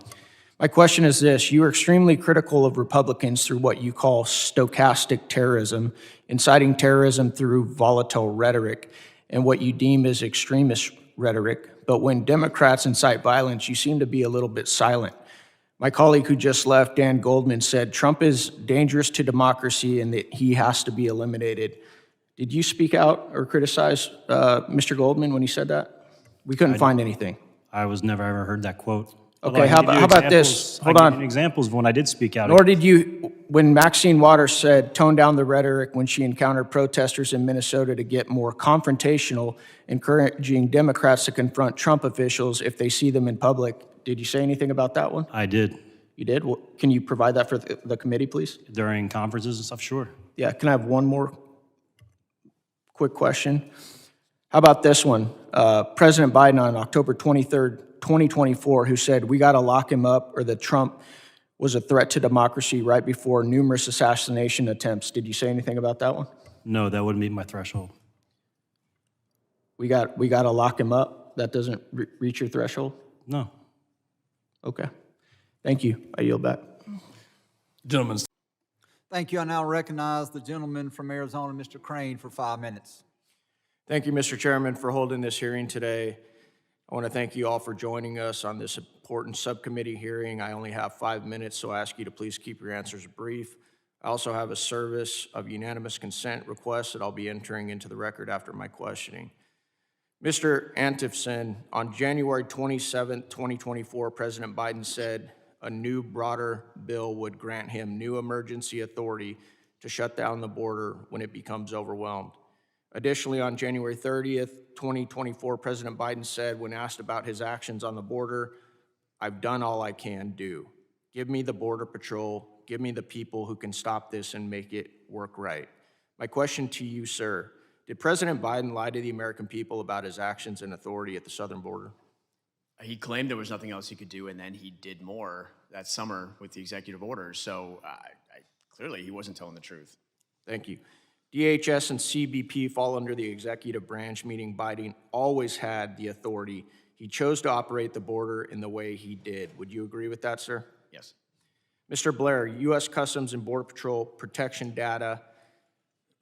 My question is this: you are extremely critical of Republicans through what you call stochastic terrorism, inciting terrorism through volatile rhetoric, and what you deem as extremist rhetoric. But when Democrats incite violence, you seem to be a little bit silent. My colleague who just left, Dan Goldman, said Trump is dangerous to democracy and that he has to be eliminated. Did you speak out or criticize Mr. Goldman when he said that? We couldn't find anything. I was never ever heard that quote. Okay, how about this? Hold on. I can give you examples of when I did speak out. Nor did you, when Maxine Waters said, tone down the rhetoric when she encountered protesters in Minnesota to get more confrontational, encouraging Democrats to confront Trump officials if they see them in public. Did you say anything about that one? I did. You did? Well, can you provide that for the committee, please? During conferences and stuff, sure. Yeah, can I have one more quick question? How about this one? President Biden on October 23rd, 2024, who said, "We got to lock him up," or that Trump was a threat to democracy right before numerous assassination attempts. Did you say anything about that one? No, that wouldn't meet my threshold. We got to lock him up? That doesn't reach your threshold? No. Okay. Thank you. I yield back. Gentlemen. Thank you. I now recognize the gentleman from Arizona, Mr. Crane, for 5 minutes. Thank you, Mr. Chairman, for holding this hearing today. I want to thank you all for joining us on this important subcommittee hearing. I only have 5 minutes, so I ask you to please keep your answers brief. I also have a service of unanimous consent request that I'll be entering into the record after my questioning. Mr. Antifson, on January 27, 2024, President Biden said a new, broader bill would grant him new emergency authority to shut down the border when it becomes overwhelmed. Additionally, on January 30th, 2024, President Biden said, when asked about his actions on the border, "I've done all I can do. Give me the Border Patrol, give me the people who can stop this and make it work right." My question to you, sir, did President Biden lie to the American people about his actions and authority at the southern border? He claimed there was nothing else he could do, and then he did more that summer with the executive orders. So clearly he wasn't telling the truth. Thank you. DHS and CBP fall under the executive branch, meaning Biden always had the authority. He chose to operate the border in the way he did. Would you agree with that, sir? Yes. Mr. Blair, U.S. Customs and Border Patrol protection data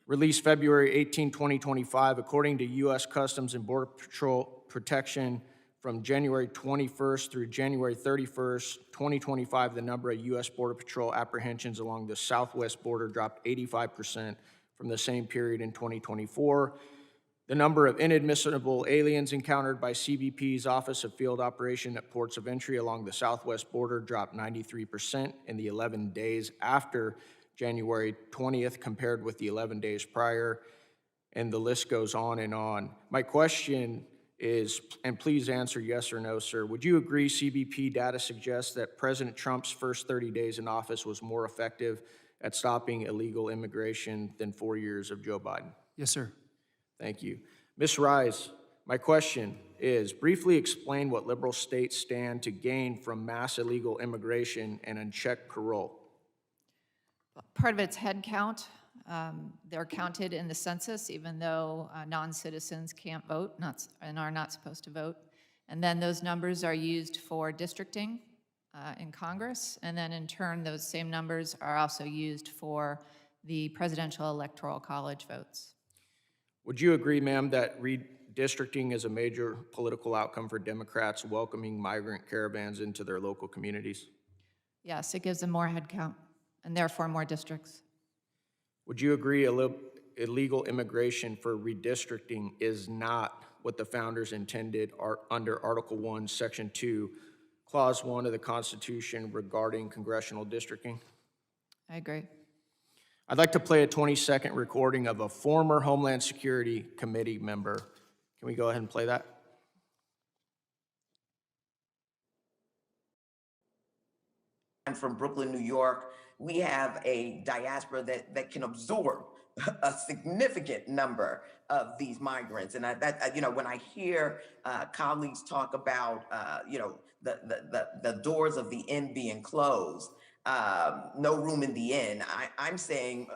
released February 18, 2025. According to U.S. Customs and Border Patrol protection, from January 21st through January 31st, 2025, the number of U.S. Border Patrol apprehensions along the southwest border dropped 85% from the same period in 2024. The number of inadmissible aliens encountered by CBP's Office of Field Operation at ports of entry along the southwest border dropped 93% in the 11 days after January 20th compared with the 11 days prior, and the list goes on and on. My question is, and please answer yes or no, sir, would you agree CBP data suggests that President Trump's first 30 days in office was more effective at stopping illegal immigration than 4 years of Joe Biden? Yes, sir. Thank you. Ms. Rise, my question is, briefly explain what liberal states stand to gain from mass illegal immigration and unchecked parole. Part of it's head count. They're counted in the census, even though non-citizens can't vote and are not supposed to vote. And then those numbers are used for districting in Congress. And then in turn, those same numbers are also used for the presidential electoral college votes. Would you agree, ma'am, that redistricting is a major political outcome for Democrats welcoming migrant caravans into their local communities? Yes, it gives them more head count and therefore more districts. Would you agree illegal immigration for redistricting is not what the founders intended under Article 1, Section 2, Clause 1 of the Constitution regarding congressional districting? I agree. I'd like to play a 20-second recording of a former Homeland Security Committee member. Can we go ahead and play that? I'm from Brooklyn, New York. We have a diaspora that can absorb a significant number of these migrants. And when I hear colleagues talk about, the doors of the inn being closed, no room in the inn, I'm saying,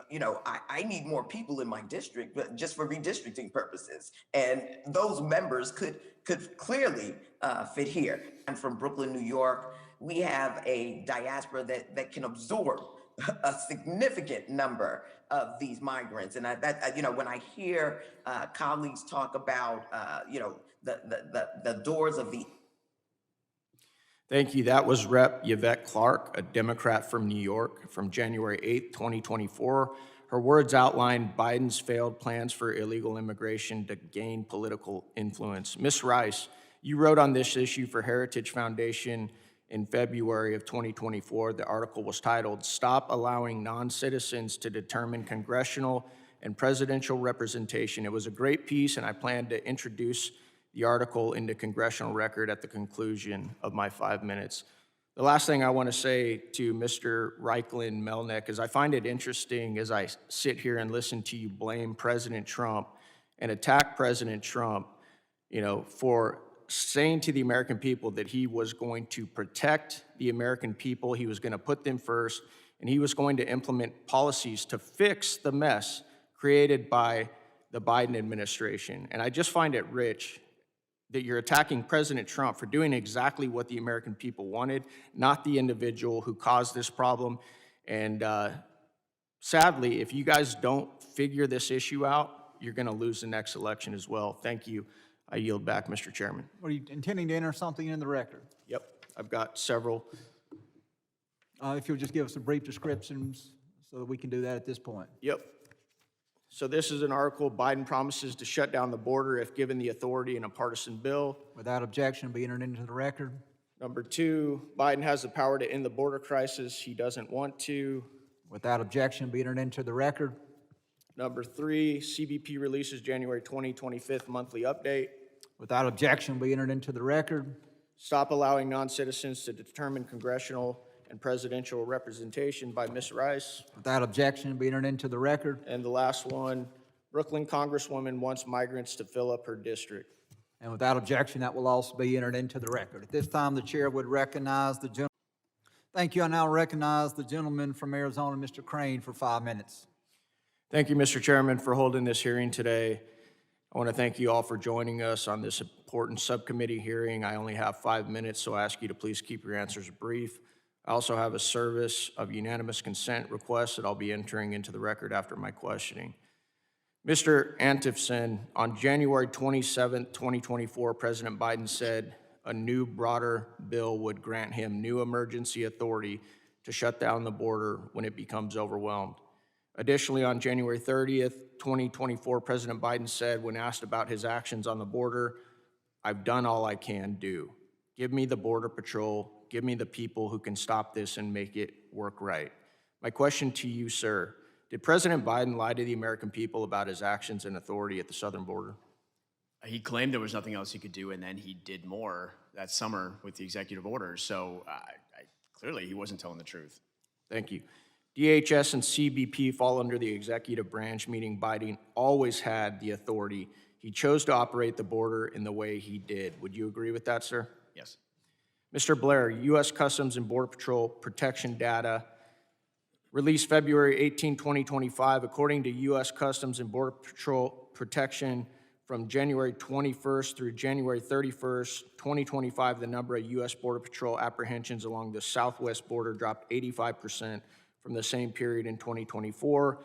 I need more people in my district, but just for redistricting purposes. And those members could clearly fit here. I'm from Brooklyn, New York. We have a diaspora that can absorb a significant number of these migrants. And when I hear colleagues talk about, the doors of the. Thank you. That was Rep. Yvette Clark, a Democrat from New York, from January 8th, 2024. Her words outlined Biden's failed plans for illegal immigration to gain political influence. Ms. Rice, you wrote on this issue for Heritage Foundation in February of 2024. The article was titled, "Stop Allowing Non-Citizens to Determine Congressional and Presidential Representation." It was a great piece, and I plan to introduce the article into congressional record at the conclusion of my 5 minutes. The last thing I want to say to Mr. Reichlin Melnick is I find it interesting as I sit here and listen to you blame President Trump and attack President Trump, for saying to the American people that he was going to protect the American people, he was going to put them first, and he was going to implement policies to fix the mess created by the Biden administration. And I just find it rich that you're attacking President Trump for doing exactly what the American people wanted, not the individual who caused this problem. And sadly, if you guys don't figure this issue out, you're going to lose the next election as well. Thank you. I yield back, Mr. Chairman. Are you intending to enter something in the record? Yep, I've got several. If you'll just give us a brief descriptions so that we can do that at this point. Yep. So this is an article, Biden promises to shut down the border if given the authority in a partisan bill. Without objection, be entered into the record. Number 2, Biden has the power to end the border crisis. He doesn't want to. Without objection, be entered into the record. Number 3, CBP releases January 2025 monthly update. Without objection, be entered into the record. Stop allowing non-citizens to determine congressional and presidential representation by Ms. Rice. Without objection, be entered into the record. And the last one, Brooklyn Congresswoman wants migrants to fill up her district. And without objection, that will also be entered into the record. At this time, the chair would recognize the gentleman. Thank you. I now recognize the gentleman from Arizona, Mr. Crane, for 5 minutes. Thank you, Mr. Chairman, for holding this hearing today. I want to thank you all for joining us on this important subcommittee hearing. I only have 5 minutes, so I ask you to please keep your answers brief. I also have a service of unanimous consent request that I'll be entering into the record after my questioning. Mr. Antifson, on January 27, 2024, President Biden said a new, broader bill would grant him new emergency authority to shut down the border when it becomes overwhelmed. Additionally, on January 30th, 2024, President Biden said when asked about his actions on the border, "I've done all I can do. Give me the Border Patrol, give me the people who can stop this and make it work right." My question to you, sir, did President Biden lie to the American people about his actions and authority at the southern border? He claimed there was nothing else he could do, and then he did more that summer with the executive orders. So clearly, he wasn't telling the truth. Thank you. DHS and CBP fall under the executive branch, meaning Biden always had the authority. He chose to operate the border in the way he did. Would you agree with that, sir? Yes. Mr. Blair, U.S. Customs and Border Patrol protection data released February 18, 2025, according to U.S. Customs and Border Patrol protection from January 21st through January 31st, 2025, the number of U.S. Border Patrol apprehensions along the southwest border dropped 85% from the same period in 2024.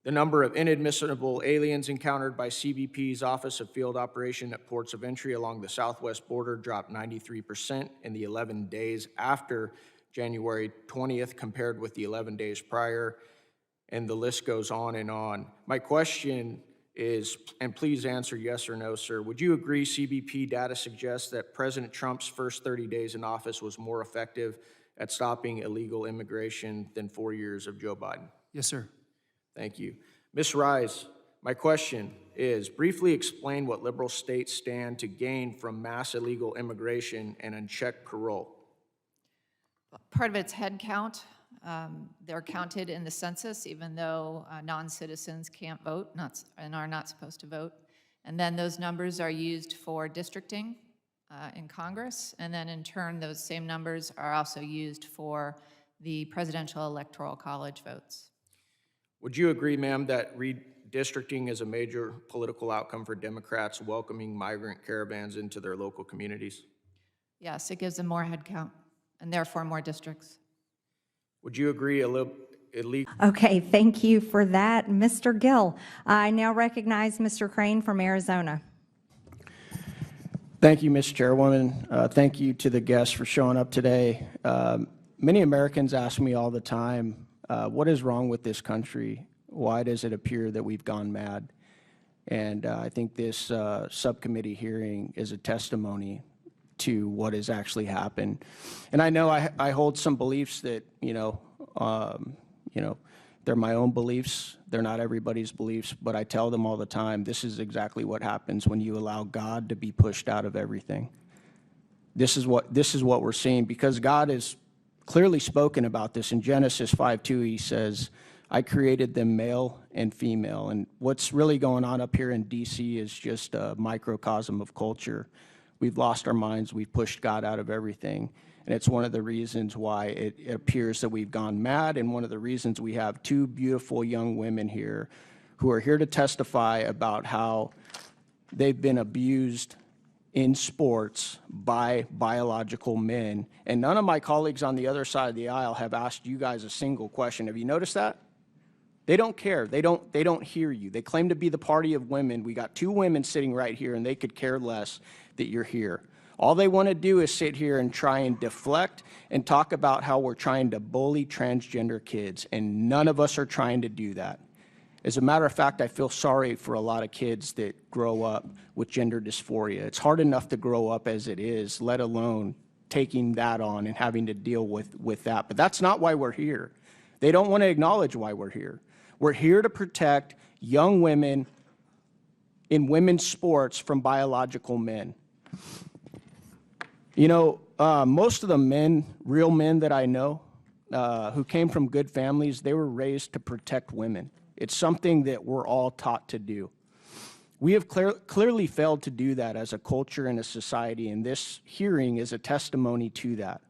The number of inadmissible aliens encountered by CBP's Office of Field Operation at ports of entry along the southwest border dropped 93% in the 11 days after January 20th compared with the 11 days prior, and the list goes on and on. My question is, and please answer yes or no, sir, would you agree CBP data suggests that President Trump's first 30 days in office was more effective at stopping illegal immigration than 4 years of Joe Biden? Yes, sir. Thank you. Ms. Rise, my question is, briefly explain what liberal states stand to gain from mass illegal immigration and unchecked parole. Part of it's head count. They're counted in the census, even though non-citizens can't vote and are not supposed to vote. And then those numbers are used for districting in Congress. And then in turn, those same numbers are also used for the presidential electoral college votes. Would you agree, ma'am, that redistricting is a major political outcome for Democrats welcoming migrant caravans into their local communities? Yes, it gives them more head count and therefore more districts. Would you agree illegal? Okay, thank you for that, Mr. Gill. I now recognize Mr. Crane from Arizona. Thank you, Ms. Chairwoman. Thank you to the guests for showing up today. Many Americans ask me all the time, what is wrong with this country? Why does it appear that we've gone mad? And I think this subcommittee hearing is a testimony to what has actually happened. And I know I hold some beliefs that, they're my own beliefs. They're not everybody's beliefs, but I tell them all the time, this is exactly what happens when you allow God to be pushed out of everything. This is what we're seeing, because God has clearly spoken about this. In Genesis 5:2, he says, I created them male and female. And what's really going on up here in D.C. is just a microcosm of culture. We've lost our minds. We've pushed God out of everything. And it's one of the reasons why it appears that we've gone mad, and one of the reasons we have two beautiful young women here who are here to testify about how they've been abused in sports by biological men. And none of my colleagues on the other side of the aisle have asked you guys a single question. Have you noticed that? They don't care. They don't hear you. They claim to be the party of women. We got two women sitting right here, and they could care less that you're here. All they want to do is sit here and try and deflect and talk about how we're trying to bully transgender kids, and none of us are trying to do that. As a matter of fact, I feel sorry for a lot of kids that grow up with gender dysphoria. It's hard enough to grow up as it is, let alone taking that on and having to deal with that. But that's not why we're here. They don't want to acknowledge why we're here. We're here to protect young women in women's sports from biological men. Most of the men, real men that I know, who came from good families, they were raised to protect women. It's something that we're all taught to do. We have clearly failed to do that as a culture and a society, and this hearing is a testimony to that.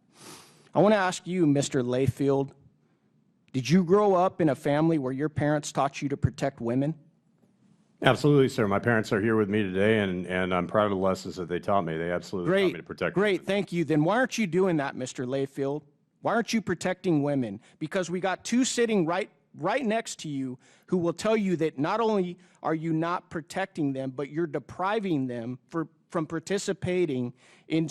I want to ask you, Mr. Layfield, did you grow up in a family where your parents taught you to protect women? Absolutely, sir. My parents are here with me today, and I'm proud of the lessons that they taught me. They absolutely taught me to protect women. Great, thank you. Then why aren't you doing that, Mr. Layfield? Why aren't you protecting women? Because we got two sitting right next to you who will tell you that not only are you not protecting them, but you're depriving them from participating in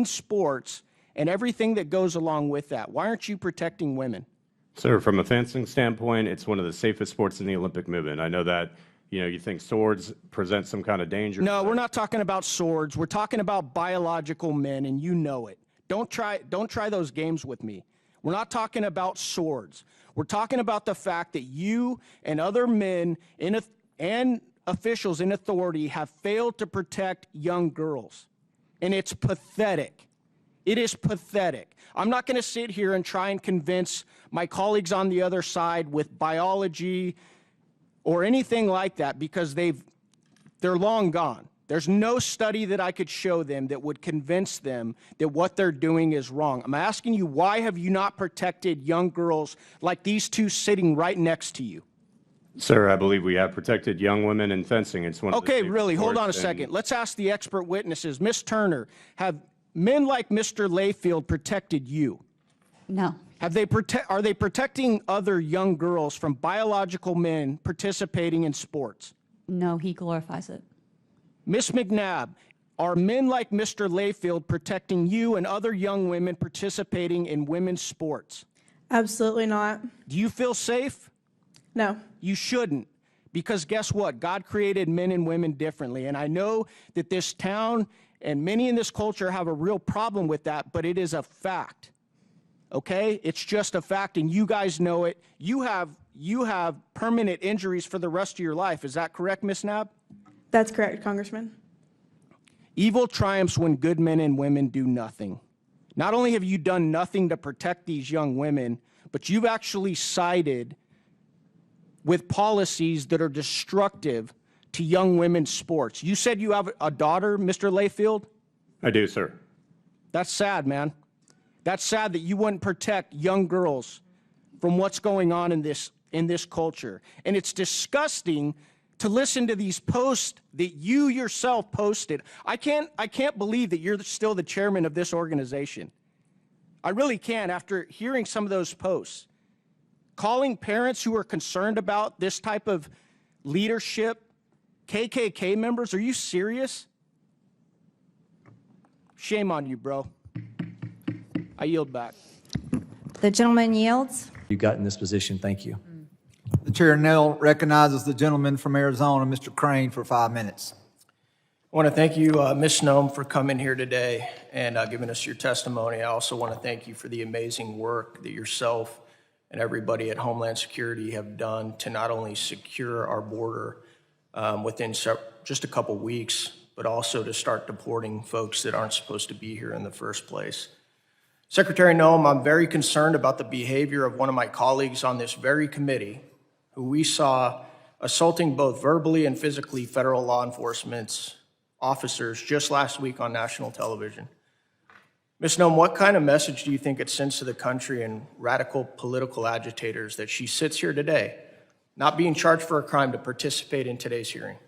sports and everything that goes along with that. Why aren't you protecting women? Sir, from a fencing standpoint, it's one of the safest sports in the Olympic movement. I know that, you think swords present some kind of danger. No, we're not talking about swords. We're talking about biological men, and you know it. Don't try those games with me. We're not talking about swords. We're talking about the fact that you and other men and officials in authority have failed to protect young girls. And it's pathetic. It is pathetic. I'm not going to sit here and try and convince my colleagues on the other side with biology or anything like that, because they're long gone. There's no study that I could show them that would convince them that what they're doing is wrong. I'm asking you, why have you not protected young girls like these two sitting right next to you? Sir, I believe we have protected young women in fencing. It's one of the Okay, safest really, hold on a sports, second. and Let's ask the expert witnesses. Ms. Turner, have men like Mr. Layfield protected you? No. Are they protecting other young girls from biological men participating in sports? No, he glorifies it. Ms. McNabb, are men like Mr. Layfield protecting you and other young women participating in women's sports? Absolutely not. Do you feel safe? No. You shouldn't, because guess what? God created men and women differently, and I know that this town and many in this culture have a real problem with that, but it is a fact. Okay? It's just a fact, and you guys know it. You have permanent injuries for the rest of your life. Is that correct, Ms. Knapp? That's correct, Congressman. Evil triumphs when good men and women do nothing. Not only have you done nothing to protect these young women, but you've actually sided with policies that are destructive to young women's sports. You said you have a daughter, Mr. Layfield? I do, sir. That's sad, man. That's sad that you wouldn't protect young girls from what's going on in this culture. And it's disgusting to listen to these posts that you yourself posted. I can't believe that you're still the chairman of this organization. I really can't, after hearing some of those posts. Calling parents who are concerned about this type of leadership KKK members. Are you serious? Shame on you, bro. I yield back. The gentleman yields. You got in this position. Thank you. The chair now recognizes the gentleman from Arizona, Mr. Crane, for 5 minutes. I want to thank you, Ms. Noem, for coming here today and giving us your testimony. I also want to thank you for the amazing work that yourself and everybody at Homeland Security have done to not only secure our border within just a couple weeks, but also to start deporting folks that aren't supposed to be here in the first place. Secretary Noem, I'm very concerned about the behavior of one of my colleagues on this very committee, who we saw assaulting both verbally and physically federal law enforcement officers just last week on national television. Ms. Noem, what kind of message do you think it sends to the country and radical political agitators that she sits here today, not being charged for a crime, to participate in today's hearing?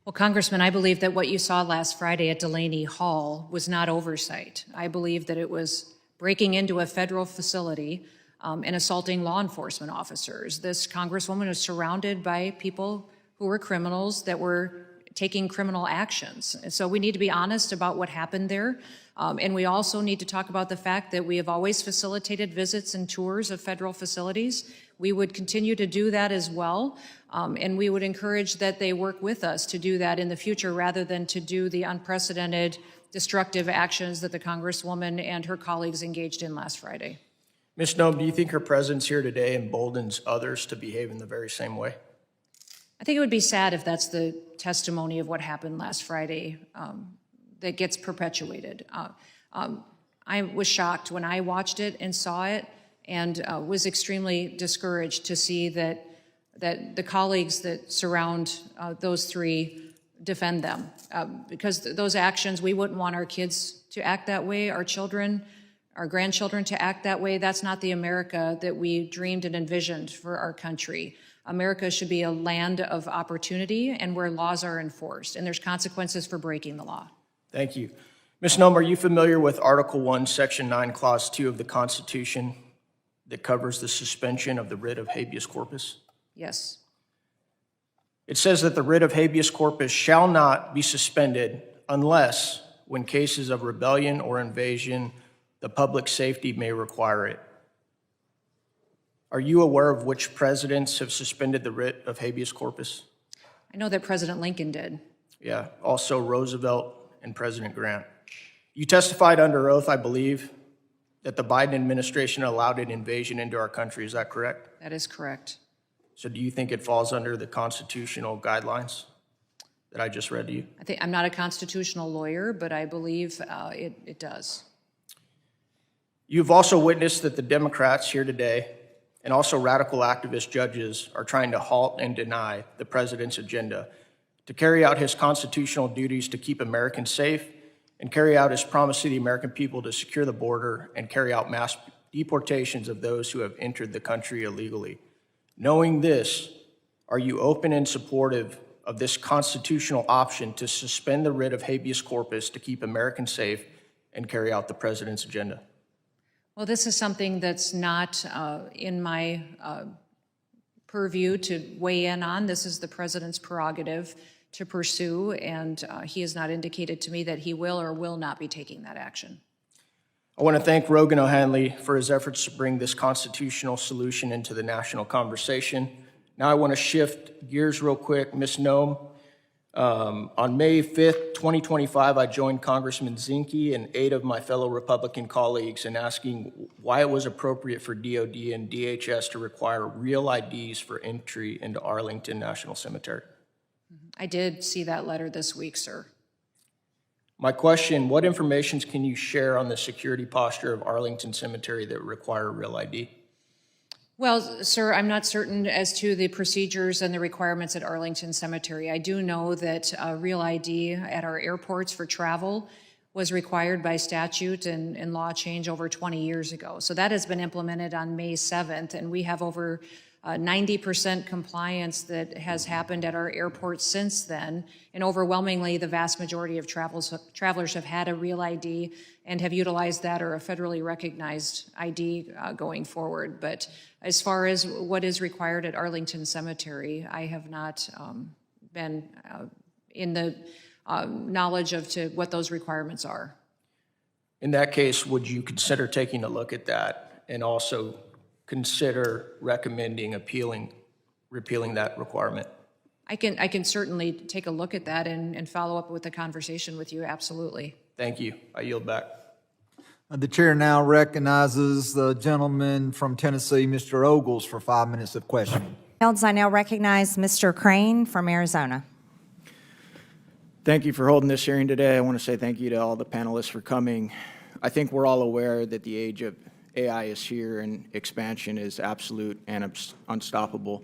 Well, Congressman, I believe that what you saw last Friday at Delaney Hall was not oversight. I believe that it was breaking into a federal facility and assaulting law enforcement officers. This Congresswoman was surrounded by people who were criminals that were taking criminal actions. And so we need to be honest about what happened there. And we also need to talk about the fact that we have always facilitated visits and tours of federal facilities. We would continue to do that as well. And we would encourage that they work with us to do that in the future rather than to do the unprecedented destructive actions that the Congresswoman and her colleagues engaged in last Friday. Ms. Noem, do you think her presence here today emboldens others to behave in the very same way? I think it would be sad if that's the testimony of what happened last Friday that gets perpetuated. I was shocked when I watched it and saw it, and was extremely discouraged to see that the colleagues that surround those three defend them. Because those actions, we wouldn't want our kids to act that way, our children, our grandchildren to act that way. That's not the America that we dreamed and envisioned for our country. America should be a land of opportunity and where laws are enforced, and there's consequences for breaking the law. Thank you. Ms. Noem, are you familiar with Article 1, Section 9, Clause 2 of the Constitution that covers the suspension of the writ of habeas corpus? Yes. It says that the writ of habeas corpus shall not be suspended unless, when cases of rebellion or invasion, the public safety may require it. Are you aware of which presidents have suspended the writ of habeas corpus? I know that President Lincoln did. Yeah, also Roosevelt and President Grant. You testified under oath, I believe, that the Biden administration allowed an invasion into our country. Is that correct? That is correct. So do you think it falls under the constitutional guidelines that I just read to you? I'm not a constitutional lawyer, but I believe it does. You've also witnessed that the Democrats here today and also radical activist judges are trying to halt and deny the president's agenda to carry out his constitutional duties to keep Americans safe and carry out his promise to the American people to secure the border and carry out mass deportations of those who have entered the country illegally. Knowing this, are you open and supportive of this constitutional option to suspend the writ of habeas corpus to keep Americans safe and carry out the president's agenda? Well, this is something that's not in my purview to weigh in on. This is the president's prerogative to pursue, and he has not indicated to me that he will or will not be taking that action. I want to thank Rogan O'Hanley for his efforts to bring this constitutional solution into the national conversation. Now I want to shift gears real quick. Ms. Noem, on May 5th, 2025, I joined Congressman Zinke and 8 of my fellow Republican colleagues in asking why it was appropriate for DOD and DHS to require real IDs for entry into Arlington National Cemetery. I did see that letter this week, sir. My question, what information can you share on the security posture of Arlington Cemetery that require real ID? Well, sir, I'm not certain as to the procedures and the requirements at Arlington Cemetery. I do know that real ID at our airports for travel was required by statute and law change over 20 years ago. So that has been implemented on May 7th, and we have over 90% compliance that has happened at our airports since then. And overwhelmingly, the vast majority of travelers have had a real ID and have utilized that or a federally recognized ID going forward. But as far as what is required at Arlington Cemetery, I have not been in the knowledge of what those requirements are. In that case, would you consider taking a look at that and also consider recommending repealing that requirement? I can certainly take a look at that and follow up with a conversation with you, absolutely. Thank you. I yield back. The chair now recognizes the gentleman from Tennessee, Mr. Ogles, for 5 minutes of questioning. I now recognize Mr. Crane from Arizona. Thank you for holding this hearing today. I want to say thank you to all the panelists for coming. I think we're all aware that the age of AI is here and expansion is absolute and unstoppable.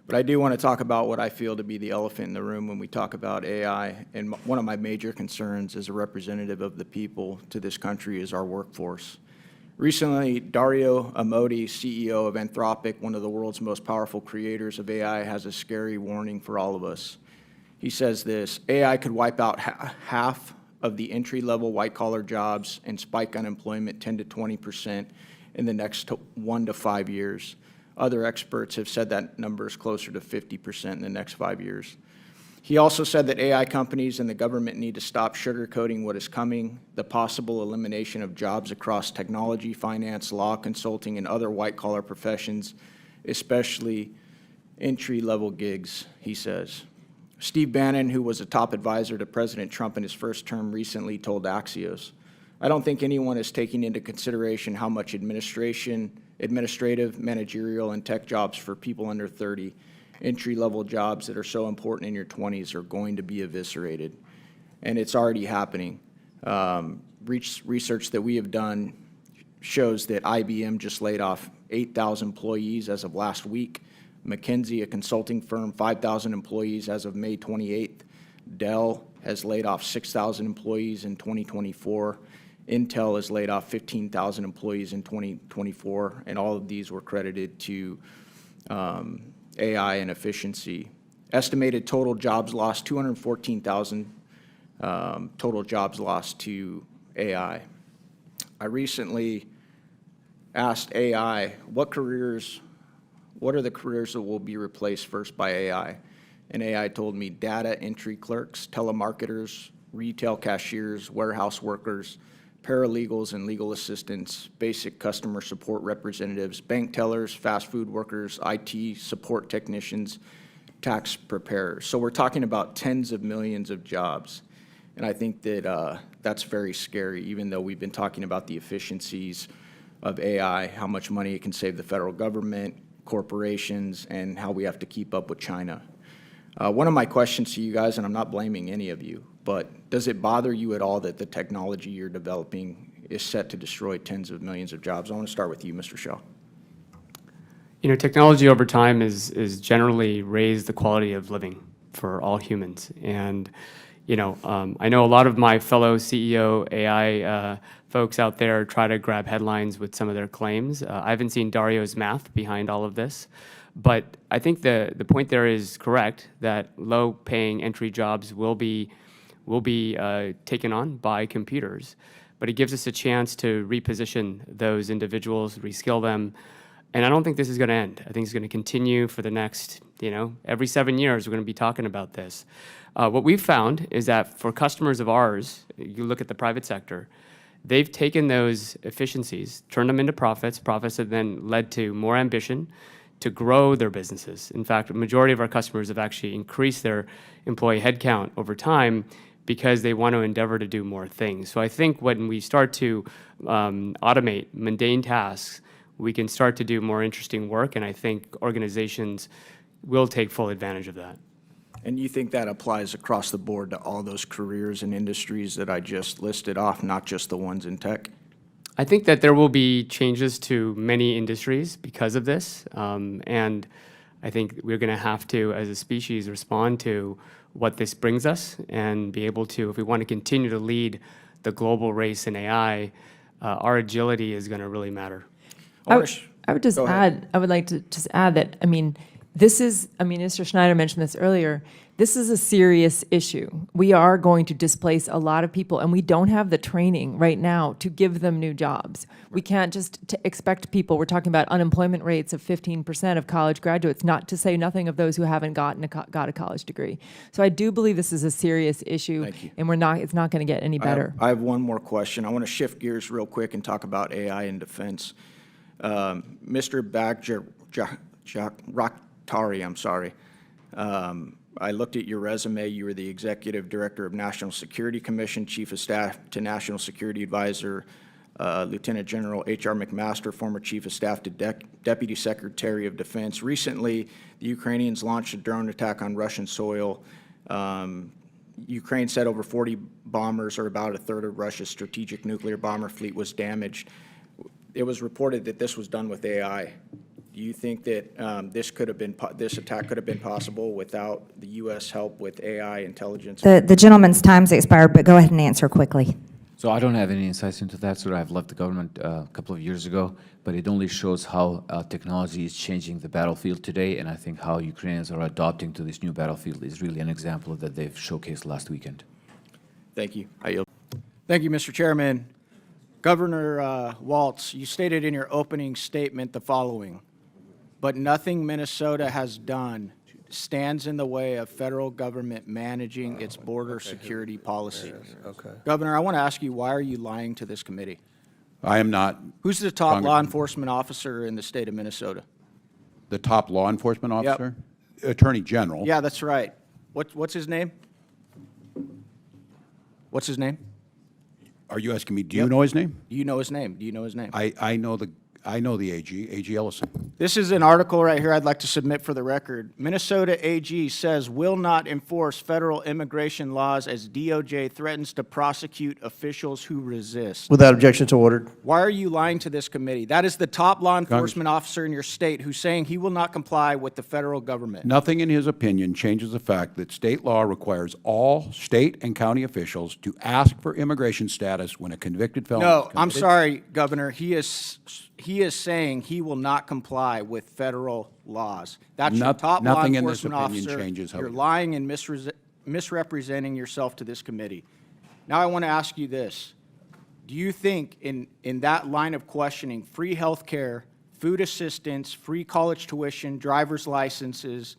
But I do want to talk about what I feel to be the elephant in the room when we talk about AI. And one of my major concerns as a representative of the people to this country is our workforce. Recently, Dario Amodei, CEO of Anthropic, one of the world's most powerful creators of AI, has a scary warning for all of us. He says this: AI could wipe out half of the entry-level white-collar jobs and spike unemployment 10 to 20% in the next 1 to 5 years. Other experts have said that number is closer to 50% in the next 5 years. He also said that AI companies and the government need to stop sugarcoating what is coming, the possible elimination of jobs across technology, finance, law, consulting, and other white-collar professions, especially entry-level gigs, he says. Steve Bannon, who was a top advisor to President Trump in his first term, recently told Axios, "I don't think anyone is taking into consideration how much administrative, managerial, and tech jobs for people under 30, entry-level jobs that are so important in your 20s, are going to be eviscerated." And it's already happening. Research that we have done shows that IBM just laid off 8,000 employees as of last week. McKinsey, a consulting firm, 5,000 employees as of May 28th. Dell has laid off 6,000 employees in 2024. Intel has laid off 15,000 employees in 2024, and all of these were credited to AI and efficiency. Estimated total jobs lost, 214,000 total jobs lost to AI. I recently asked AI, what are the careers that will be replaced first by AI? And AI told me data entry clerks, telemarketers, retail cashiers, warehouse workers, paralegals and legal assistants, basic customer support representatives, bank tellers, fast food workers, IT support technicians, tax preparers. So we're talking about tens of millions of jobs. And I think that that's very scary, even though we've been talking about the efficiencies of AI, how much money it can save the federal government, corporations, and how we have to keep up with China. One of my questions to you guys, and I'm not blaming any of you, but does it bother you at all that the technology you're developing is set to destroy tens of millions of jobs? I want to start with you, Mr. Shaw. You know, technology over time is generally raised the quality of living for all humans. And, you know, I know a lot of my fellow CEO AI folks out there try to grab headlines with some of their claims. I haven't seen Dario's math behind all of this. But I think the point there is correct, that low-paying entry jobs will be taken on by computers. But it gives us a chance to reposition those individuals, reskill them. And I don't think this is going to end. I think it's going to continue for the next, you know, every 7 years we're going to be talking about this. What we've found is that for customers of ours, you look at the private sector, they've taken those efficiencies, turned them into profits. Profits have then led to more ambition to grow their businesses. In fact, a majority of our customers have actually increased their employee headcount over time because they want to endeavor to do more things. So I think when we start to automate mundane tasks, we can start to do more interesting work, and I think organizations will take full advantage of that. And you think that applies across the board to all those careers and industries that I just listed off, not just the ones in tech? I think that there will be changes to many industries because of this, and I think we're going to have to, as a species, respond to what this brings us and be able to, if we want to continue to lead the global race in AI, our agility is going to really matter. I would just add, I would like to just add that, I mean, this is, I mean, Mr. Schneider mentioned this earlier, this is a serious issue. We are going to displace a lot of people, and we don't have the training right now to give them new jobs. We can't just expect people, we're talking about unemployment rates of 15% of college graduates, not to say nothing of those who haven't got a college degree. So I do believe this is a serious issue, and it's not going to get any better. I have one more question. I want to shift gears real quick and talk about AI in defense. Mr. Bakhtarii, I'm sorry. I looked at your resume. You were the Executive Director of National Security Commission, Chief of Staff to National Security Advisor, Lieutenant General H.R. McMaster, former Chief of Staff to Deputy Secretary of Defense. Recently, the Ukrainians launched a drone attack on Russian soil. Ukraine said over 40 bombers, or about a third of Russia's strategic nuclear bomber fleet, was damaged. It was reported that this was done with AI. Do you think that this attack could have been possible without the U.S. help with AI intelligence? The gentleman's time's expired, but go ahead and answer quickly. So I don't have any insights into that, sir. I've left the government a couple of years ago, but it only shows how technology is changing the battlefield today, and I think how Ukrainians are adopting to this new battlefield is really an example that they've showcased last weekend. Thank you. I yield. Thank you, Mr. Chairman. Governor Waltz, you stated in your opening statement the following: but nothing Minnesota has done stands in the way of federal government managing its border security policy. Okay. Governor, I want to ask you, why are you lying to this committee? I am not. Who's the top law enforcement officer in the state of Minnesota? The top law enforcement officer? Yep. Attorney General. Yeah, that's right. What's his name? What's his name? Are you asking me, do you know his name? Do you know his name? Do you know his name? I know the AG Ellison. This is an article right here I'd like to submit for the record. Minnesota AG says will not enforce federal immigration laws as DOJ threatens to prosecute officials who resist. Without objection to ordered. Why are you lying to this committee? That is the top law enforcement officer in your state who's saying he will not comply with the federal government. Nothing in his opinion changes the fact that state law requires all state and county officials to ask for immigration status when a convicted felon is committed. No, I'm sorry, Governor. He is saying he will not comply with federal laws. That's your top law enforcement officer. You're lying and misrepresenting yourself to this committee. Now I want to ask you this. Do you think in that line of questioning, free health care, food assistance, free college tuition, driver's licenses,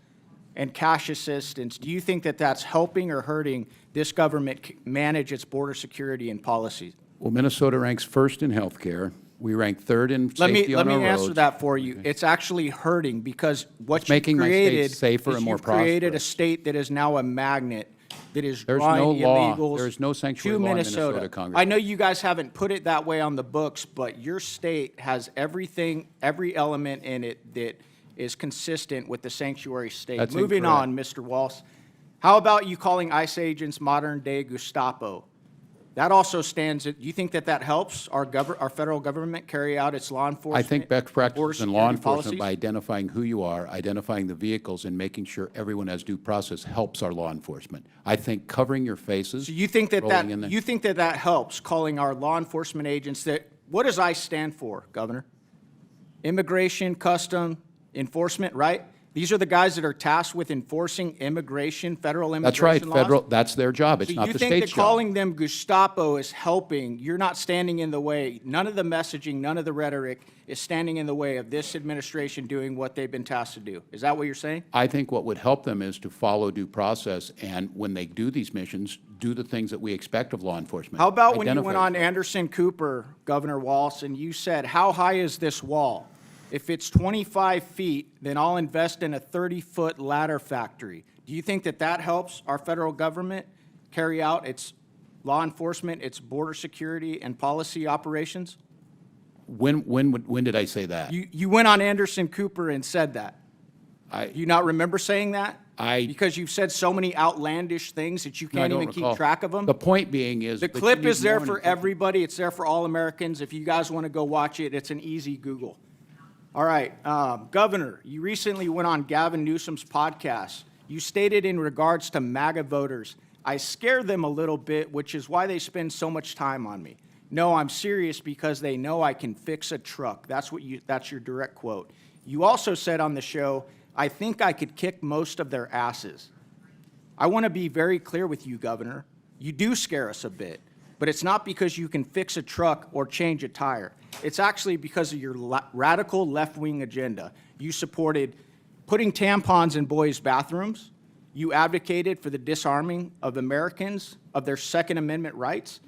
and cash assistance, do you think that that's helping or hurting this government manage its border security and policies? Well, Minnesota ranks first in healthcare. We rank third in Let safety on our roads. me answer that for you. It's actually hurting because what It's you've making my state created safer is and more you've created a prosperous. state that is now a magnet that is There's drawing no law. illegals There's no sanctuary to law in Minnesota. Minnesota, Congressman. I know you guys haven't put it that way on the books, but your state has everything, every element in it that is consistent with the sanctuary state. That's Moving incorrect. on, Mr. Walsh. How about you calling ICE agents modern-day Gestapo? That also stands, do you think that that helps our federal government carry out its law enforcement? I think best border practices in law security enforcement policies? by identifying who you are, identifying the vehicles, and making sure everyone has due process helps our law enforcement. I think covering your faces. So you think that rolling in the- you think that that helps, calling our law enforcement agents that, what does ICE stand for, Governor? Immigration, Custom, Enforcement, right? These are the guys that are tasked with enforcing immigration, federal That's right, immigration laws? federal, that's their job. It's So not you the think that state's job. calling them Gestapo is helping, you're not standing in the way, none of the messaging, none of the rhetoric is standing in the way of this administration doing what they've been tasked to do. Is that what you're saying? I think what would help them is to follow due process, and when they do these missions, do the things that we expect of law enforcement. How about when you Identify went on them. Anderson Cooper, Governor Walsh, and you said, how high is this wall? If it's 25 feet, then I'll invest in a 30-foot ladder factory. Do you think that that helps our federal government carry out its law enforcement, its border security and policy operations? When did I say that? You went on Anderson Cooper and said that. I- Do you not remember saying that? I- Because you've said so many outlandish things that you No, I can't don't even keep recall. track of them? The point being is. The that you clip need is there more for information. everybody. It's there for all Americans. If you guys want to go watch it, it's an easy Google. All right, Governor, you recently went on Gavin Newsom's podcast. You stated in regards to MAGA voters, I scare them a little bit, which is why they spend so much time on me. No, I'm serious because they know I can fix a truck. That's your direct quote. You also said on the show, I think I could kick most of their asses. I want to be very clear with you, Governor. You do scare us a bit, but it's not because you can fix a truck or change a tire. It's actually because of your radical left-wing agenda. You supported putting tampons in boys' bathrooms. You advocated for the disarming of Americans of their Second Amendment rights.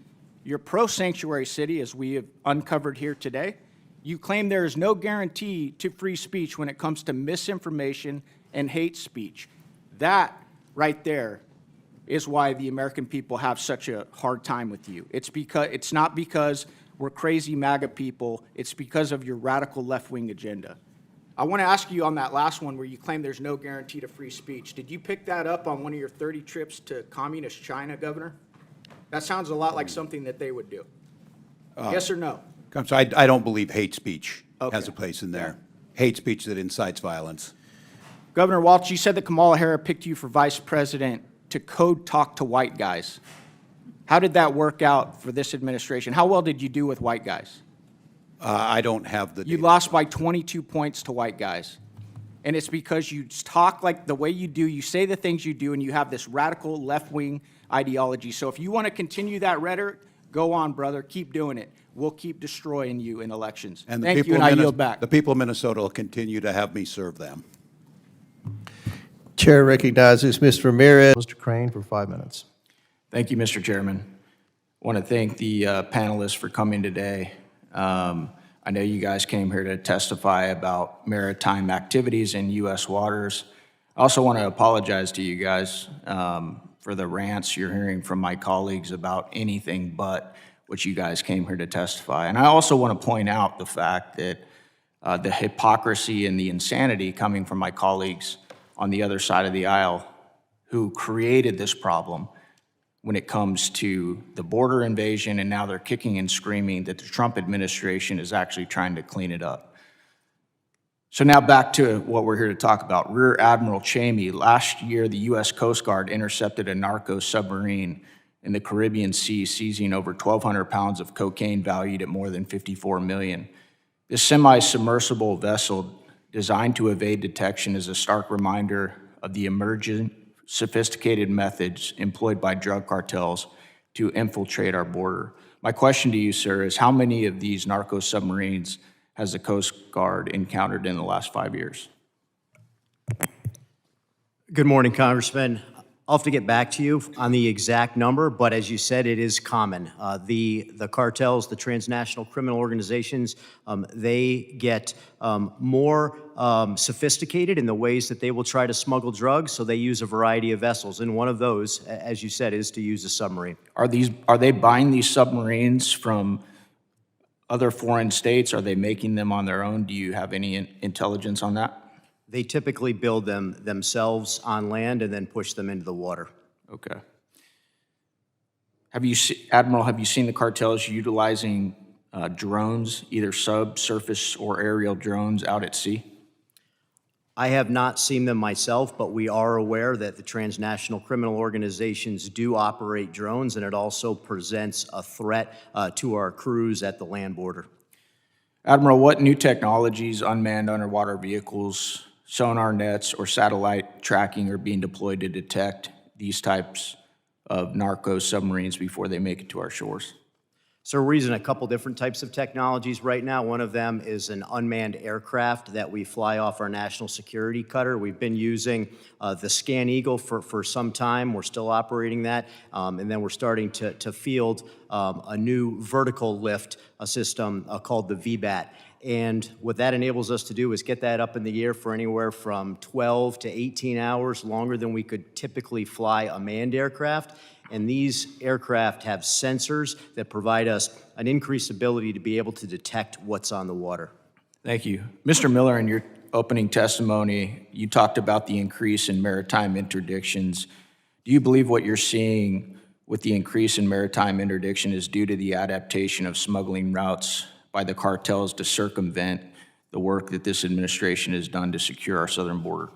You're pro-sanctuary city, as we have uncovered here today. You claim there is no guarantee to free speech when it comes to misinformation and hate speech. That right there is why the American people have such a hard time with you. It's not because we're crazy MAGA people. It's because of your radical left-wing agenda. I want to ask you on that last one where you claim there's no guarantee to free speech. Did you pick that up on one of your 30 trips to communist China, Governor? That sounds a lot like something that they would do. Yes or no? So I don't believe hate speech has Okay. a place in there. Hate speech that incites violence. Governor Walsh, you said that Kamala Harris picked you for vice president to code talk to white guys. How did that work out for this administration? How well did you do with white guys? I don't have the. You lost by 22 points to white guys. And it's because you talk like the way you do, you say the things you do, and you have this radical left-wing ideology. So if you want to continue that rhetoric, go on, brother. Keep doing it. We'll keep destroying you in elections. And the Thank people you, and of I Minnes- yield back. The people of Minnesota will continue to have me serve them. Chair recognizes Mr. Ramirez. Mr. Crane for 5 minutes. Thank you, Mr. Chairman. I want to thank the panelists for coming today. I know you guys came here to testify about maritime activities in U.S. waters. I also want to apologize to you guys for the rants you're hearing from my colleagues about anything but what you guys came here to testify. And I also want to point out the fact that the hypocrisy and the insanity coming from my colleagues on the other side of the aisle who created this problem when it comes to the border invasion, and now they're kicking and screaming that the Trump administration is actually trying to clean it up. So now back to what we're here to talk about. Rear Admiral Chamey, last year the U.S. Coast Guard intercepted a narco submarine in the Caribbean Sea, seizing over 1,200 pounds of cocaine valued at more than $54 million. This semi-submersible vessel designed to evade detection is a stark reminder of the emerging sophisticated methods employed by drug cartels to infiltrate our border. My question to you, sir, is how many of these narco submarines has the Coast Guard encountered in the last 5 years? Good morning, Congressman. I'll have to get back to you on the exact number, but as you said, it is common. The cartels, the transnational criminal organizations, they get more sophisticated in the ways that they will try to smuggle drugs, so they use a variety of vessels. And one of those, as you said, is to use a submarine. Are they buying these submarines from other foreign states? Are they making them on their own? Do you have any intelligence on that? They typically build them themselves on land and then push them into the water. Okay. Admiral, have you seen the cartels utilizing drones, either subsurface or aerial drones out at sea? I have not seen them myself, but we are aware that the transnational criminal organizations do operate drones, and it also presents a threat to our crews at the land border. Admiral, what new technologies, unmanned underwater vehicles, sonar nets, or satellite tracking are being deployed to detect these types of narco submarines before they make it to our shores? So we're using a couple different types of technologies right now. One of them is an unmanned aircraft that we fly off our national security cutter. We've been using the Scan Eagle for some time. We're still operating that. And then we're starting to field a new vertical lift system called the VBAT. And what that enables us to do is get that up in the air for anywhere from 12 to 18 hours, longer than we could typically fly a manned aircraft. And these aircraft have sensors that provide us an increased ability to be able to detect what's on the water. Thank you. Mr. Miller, in your opening testimony, you talked about the increase in maritime interdictions. Do you believe what you're seeing with the increase in maritime interdiction is due to the adaptation of smuggling routes by the cartels to circumvent the work that this administration has done to secure our southern border?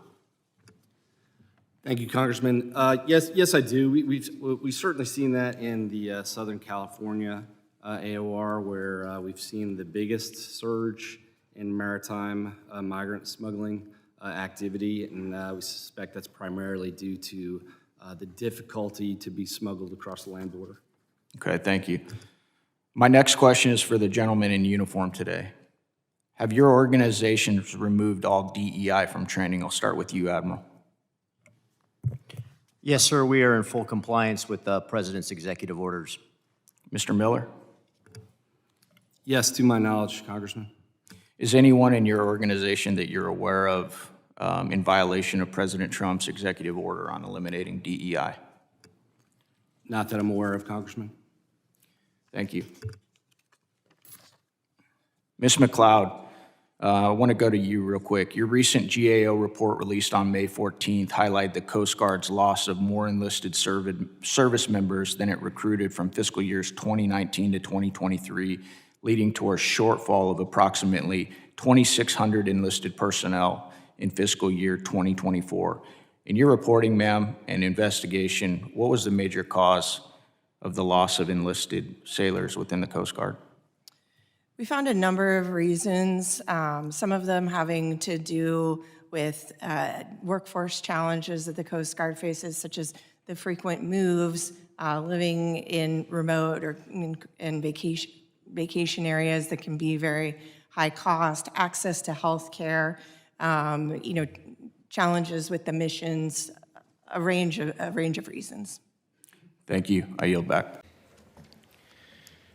Thank you, Congressman. Yes, I do. We've certainly seen that in the Southern California AOR, where we've seen the biggest surge in maritime migrant smuggling activity, and we suspect that's primarily due to the difficulty to be smuggled across the land border. Okay, thank you. My next question is for the gentleman in uniform today. Have your organizations removed all DEI from training? I'll start with you, Admiral. Yes, sir, we are in full compliance with the President's executive orders. Mr. Miller? Yes, to my knowledge, Congressman. Is anyone in your organization that you're aware of in violation of President Trump's executive order on eliminating DEI? Not that I'm aware of, Congressman. Thank you. Ms. McLeod, I want to go to you real quick. Your recent GAO report released on May 14th highlighted the Coast Guard's loss of more enlisted service members than it recruited from fiscal years 2019 to 2023, leading to a shortfall of approximately 2,600 enlisted personnel in fiscal year 2024. In your reporting, ma'am, and investigation, what was the major cause of the loss of enlisted sailors within the Coast Guard? We found a number of reasons, some of them having to do with workforce challenges that the Coast Guard faces, such as the frequent moves, living in remote or in vacation areas that can be very high cost, access to health care, challenges with the missions, a range of reasons. Thank you. I yield back.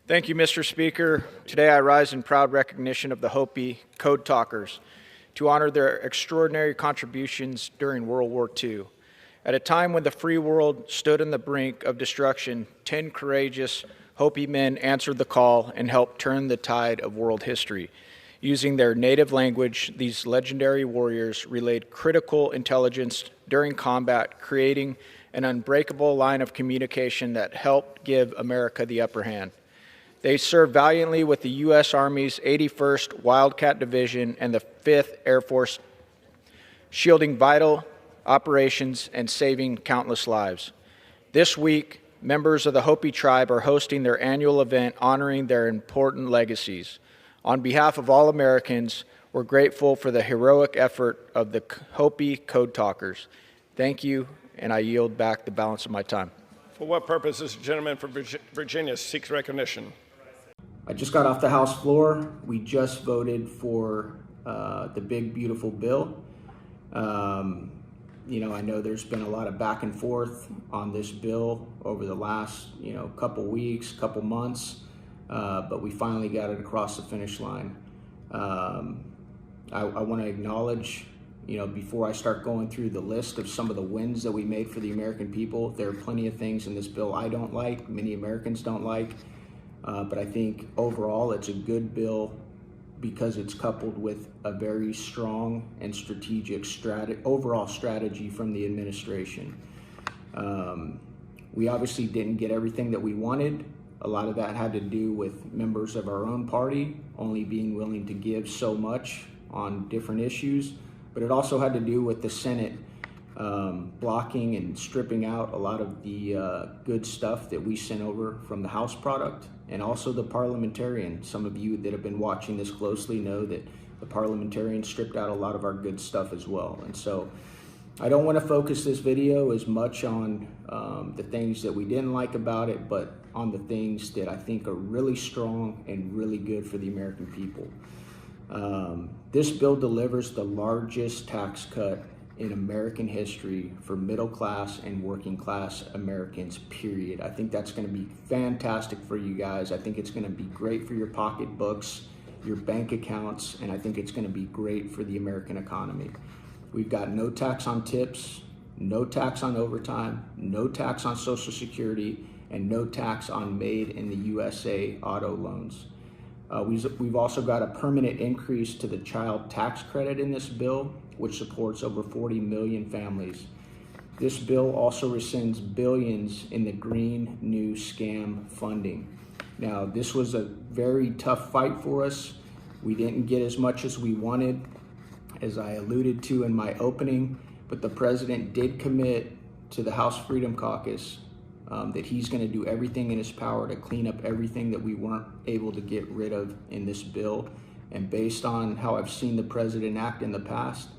Thank you, Mr. Speaker. Today I rise in proud recognition of the Hopi Code Talkers to honor their extraordinary contributions during World War II. At a time when the free world stood on the brink of destruction, 10 courageous Hopi men answered the call and helped turn the tide of world history. Using their native language, these legendary warriors relayed critical intelligence during combat, creating an unbreakable line of communication that helped give America the upper hand. They served valiantly with the U.S. Army's 81st Wildcat Division and the 5th Air Force, shielding vital operations and saving countless lives. This week, members of the Hopi tribe are hosting their annual event honoring their important legacies. On behalf of all Americans, we're grateful for the heroic effort of the Hopi Code Talkers. Thank you, and I yield back the balance of my time. For what purpose does the gentleman from Virginia seeks recognition? I just got off the House floor. We just voted for the big, beautiful bill. I know there's been a lot of back and forth on this bill over the last, couple weeks, couple months, but we finally got it across the finish line. I want to acknowledge, before I start going through the list of some of the wins that we made for the American people, there are plenty of things in this bill I don't like, many Americans don't like, but I think overall it's a good bill because it's coupled with a very strong and strategic overall strategy from the administration. We obviously didn't get everything that we wanted. A lot of that had to do with members of our own party only being willing to give so much on different issues, but it also had to do with the Senate blocking and stripping out a lot of the good stuff that we sent over from the House product, and also the parliamentarian. Some of you that have been watching this closely know that the parliamentarian stripped out a lot of our good stuff as well. And so I don't want to focus this video as much on the things that we didn't like about it, but on the things that I think are really strong and really good for the American people. This bill delivers the largest tax cut in American history for middle class and working class Americans, period. I think that's going to be fantastic for you guys. I think it's going to be great for your pocketbooks, your bank accounts, and I think it's going to be great for the American economy. We've got no tax on tips, no tax on overtime, no tax on Social Security, and no tax on made in the USA auto loans. We've also got a permanent increase to the child tax credit in this bill, which supports over 40 million families. This bill also rescinds billions in the Green New Scam funding. Now, this was a very tough fight for us. We didn't get as much as we wanted, as I alluded to in my opening, but the president did commit to the House Freedom Caucus that he's going to do everything in his power to clean up everything that we weren't able to get rid of in this bill. And based on how I've seen the president act in the past,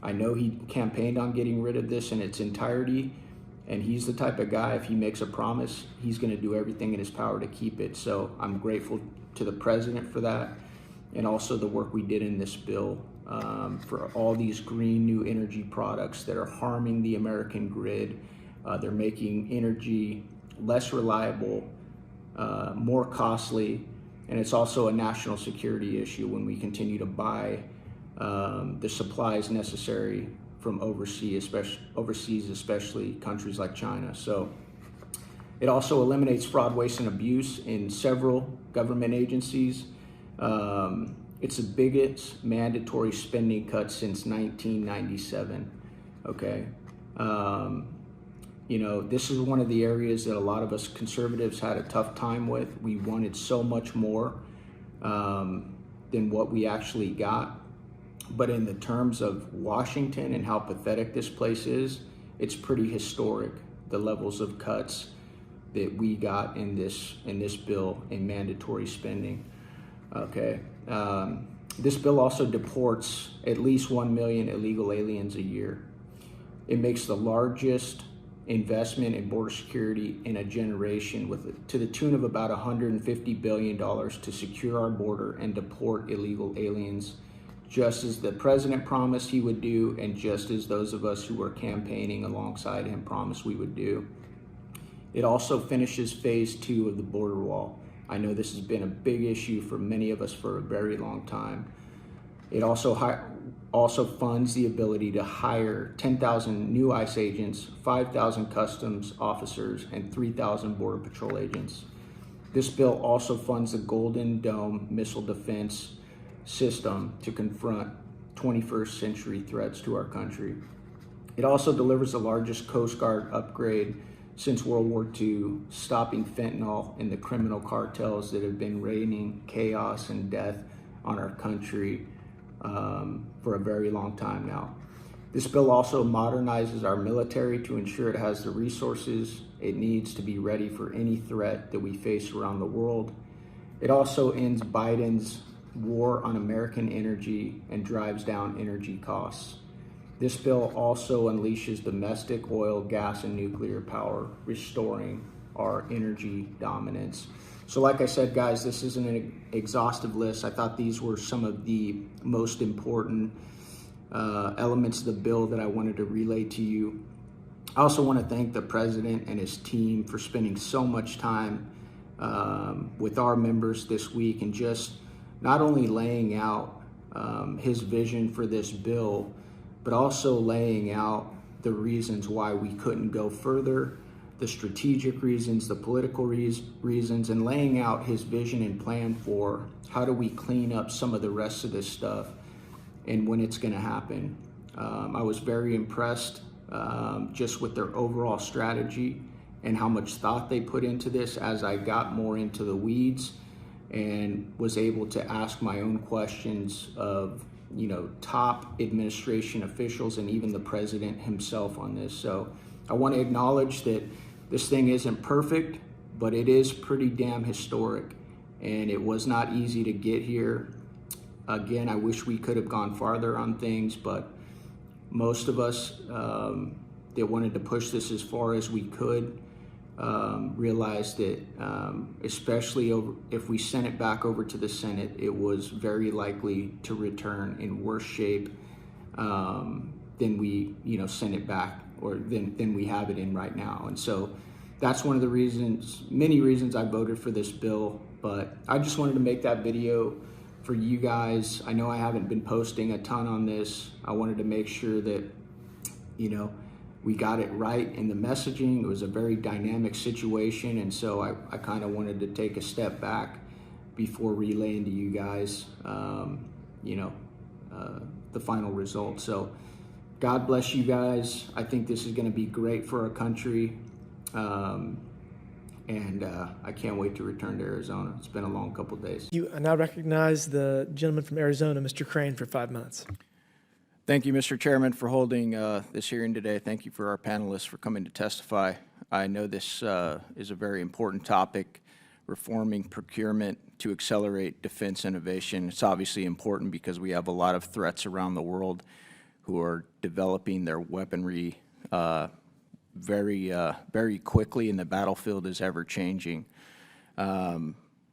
I know he campaigned on getting rid of this in its entirety, and he's the type of guy, if he makes a promise, he's going to do everything in his power to keep it. So I'm grateful to the president for that, and also the work we did in this bill for all these green new energy products that are harming the American grid. They're making energy less reliable, more costly, and it's also a national security issue when we continue to buy the supplies necessary from overseas, especially countries like China. So it also eliminates fraud, waste, and abuse in several government agencies. It's the biggest mandatory spending cut since 1997, okay? This is one of the areas that a lot of us conservatives had a tough time with. We wanted so much more than what we actually got. But in the terms of Washington and how pathetic this place is, it's pretty historic, the levels of cuts that we got in this bill in mandatory spending. Okay. This bill also deports at least 1 million illegal aliens a year. It makes the largest investment in border security in a generation, to the tune of about $150 billion to secure our border and deport illegal aliens, just as the president promised he would do, and just as those of us who were campaigning alongside him promised we would do. It also finishes phase 2 of the border wall. I know this has been a big issue for many of us for a very long time. It also funds the ability to hire 10,000 new ICE agents, 5,000 customs officers, and 3,000 Border Patrol agents. This bill also funds the Golden Dome missile defense system to confront 21st century threats to our country. It also delivers the largest Coast Guard upgrade since World War II, stopping fentanyl and the criminal cartels that have been raining chaos and death on our country for a very long time now. This bill also modernizes our military to ensure it has the resources it needs to be ready for any threat that we face around the world. It also ends Biden's war on American energy and drives down energy costs. This bill also unleashes domestic oil, gas, and nuclear power, restoring our energy dominance. So like I said, guys, this isn't an exhaustive list. I thought these were some of the most important elements of the bill that I wanted to relay to you. I also want to thank the president and his team for spending so much time with our members this week and just not only laying out his vision for this bill, but also laying out the reasons why we couldn't go further, the strategic reasons, the political reasons, and laying out his vision and plan for how do we clean up some of the rest of this stuff and when it's going to happen. I was very impressed just with their overall strategy and how much thought they put into this as I got more into the weeds and was able to ask my own questions of, you know, top administration officials and even the president himself on this. So I want to acknowledge that this thing isn't perfect, but it is pretty damn historic, and it was not easy to get here. Again, I wish we could have gone farther on things, but most of us that wanted to push this as far as we could realized that especially if we sent it back over to the Senate, it was very likely to return in worse shape than we, you know, sent it back or than we have it in right now. And so that's one of the reasons, many reasons I voted for this bill, but I just wanted to make that video for you guys. I know I haven't been posting a ton on this. I wanted to make sure that, you know, we got it right in the messaging. It was a very dynamic situation, and so I kind of wanted to take a step back before relaying to you guys, you know, the final result. So God bless you guys. I think this is going to be great for our country, and I can't wait to return to Arizona. It's been a long couple days. I now recognize the gentleman from Arizona, Mr. Crane, for 5 minutes. Thank you, Mr. Chairman, for holding this hearing today. Thank you for our panelists for coming to testify. I know this is a very important topic, reforming procurement to accelerate defense innovation. It's obviously important because we have a lot of threats around the world who are developing their weaponry very quickly, and the battlefield is ever changing.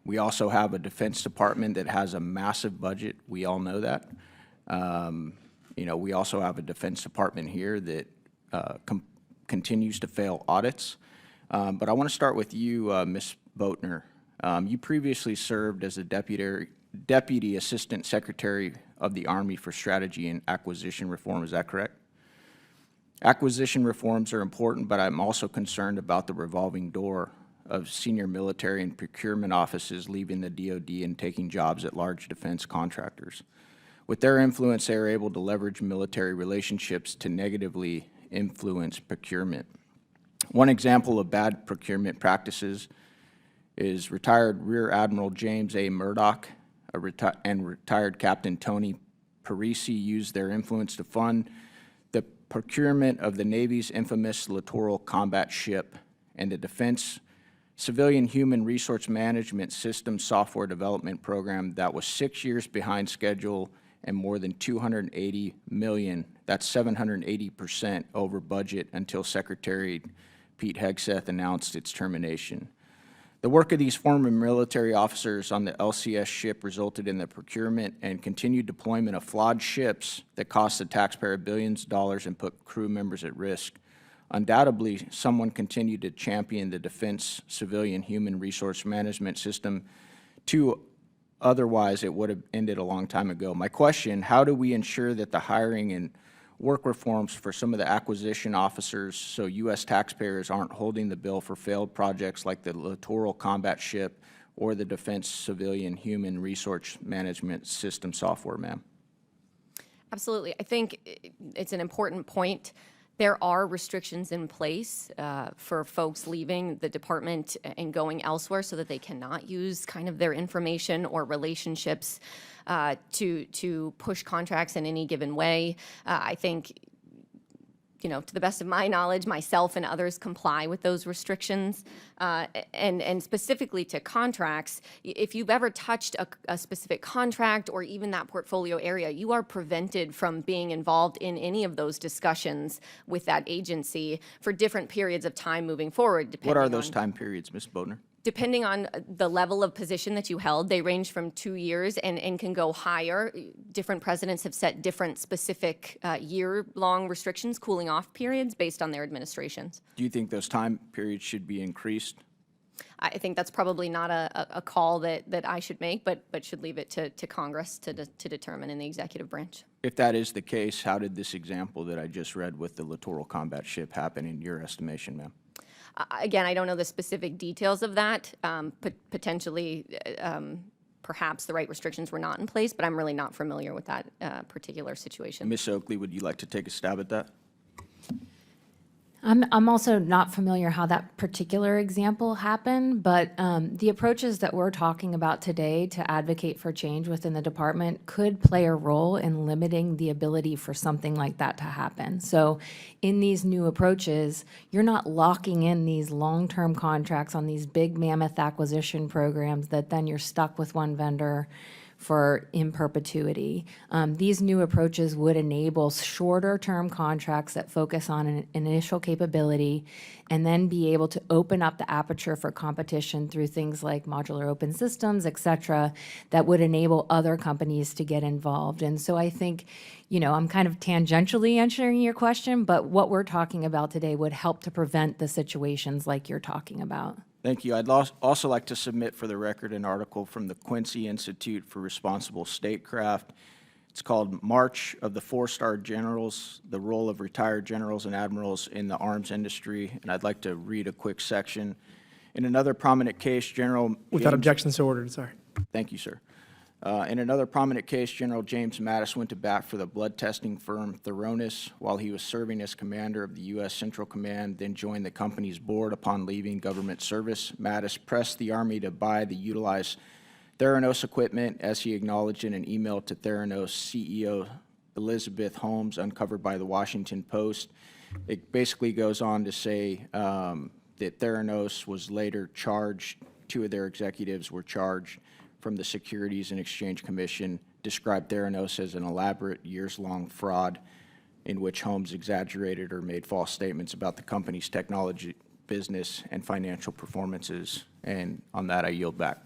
We also have a Defense Department that has a massive budget. We all know that. You know, we also have a Defense Department here that continues to fail audits. But I want to start with you, Ms. Boatner. You previously served as a Deputy Assistant Secretary of the Army for Strategy and Acquisition Reform. Is that correct? Acquisition reforms are important, but I'm also concerned about the revolving door of senior military and procurement offices leaving the DoD and taking jobs at large defense contractors. With their influence, they are able to leverage military relationships to negatively influence procurement. One example of bad procurement practices is retired Rear Admiral James A. Murdoch and retired Captain Tony Parisi used their influence to fund the procurement of the Navy's infamous Littoral Combat Ship and the Defense Civilian Human Resource Management System Software Development Program that was 6 years behind schedule and more than $280 million, that's 780% over budget until Secretary Pete Hegseth announced its termination. The work of these former military officers on the LCS ship resulted in the procurement and continued deployment of flawed ships that cost the taxpayer billions of dollars and put crew members at risk. Undoubtedly, someone continued to champion the Defense Civilian Human Resource Management System to otherwise, it would have ended a long time ago. My question, how do we ensure that the hiring and work reforms for some of the acquisition officers so U.S. taxpayers aren't holding the bill for failed projects like the Littoral Combat Ship or the Defense Civilian Human Resource Management System software, ma'am? Absolutely. I think it's an important point. There are restrictions in place for folks leaving the department and going elsewhere so that they cannot use kind of their information or relationships to push contracts in any given way. I think, you know, to the best of my knowledge, myself and others comply with those restrictions. And specifically to contracts, if you've ever touched a specific contract or even that portfolio area, you are prevented from being involved in any of those discussions with that agency for different periods of time moving forward. What are those time periods, Ms. Boatner? Depending on the level of position that you held, they range from 2 years and can go higher. Different presidents have set different specific year-long restrictions, cooling off periods based on their administrations. Do you think those time periods should be increased? I think that's probably not a call that I should make, but should leave it to Congress to determine in the executive branch. If that is the case, how did this example that I just read with the littoral combat ship happen in your estimation, ma'am? Again, I don't know the specific details of that. Potentially, perhaps the right restrictions were not in place, but I'm really not familiar with that particular situation. Ms. Oakley, would you like to take a stab at that? I'm also not familiar how that particular example happened, but the approaches that we're talking about today to advocate for change within the department could play a role in limiting the ability for something like that to happen. So in these new approaches, you're not locking in these long-term contracts on these big mammoth acquisition programs that then you're stuck with one vendor for in perpetuity. These new approaches would enable shorter term contracts that focus on an initial capability and then be able to open up the aperture for competition through things like modular open systems, et cetera, that would enable other companies to get involved. And so I think, you know, I'm kind of tangentially answering your question, but what we're talking about today would help to prevent the situations like you're talking about. Thank you. I'd also like to submit for the record an article from the Quincy Institute for Responsible Statecraft. It's called March of the Four-Star Generals, the Role of Retired Generals and Admirals in the Arms Industry, and I'd like to read a quick section. In another prominent case, General Without James- objection, so ordered, sorry. Thank you, sir. In another prominent case, General James Mattis went to bat for the blood testing firm Thoronis while he was serving as commander of the U.S. Central Command, then joined the company's board upon leaving government service. Mattis pressed the Army to buy the utilized Theranos equipment, as he acknowledged in an email to Theranos CEO Elizabeth Holmes, uncovered by the Washington Post. It basically goes on to say that Theranos was later charged, 2 of their executives were charged from the Securities and Exchange Commission, described Theranos as an elaborate years-long fraud in which Holmes exaggerated or made false statements about the company's technology, business, and financial performances. And on that, I yield back.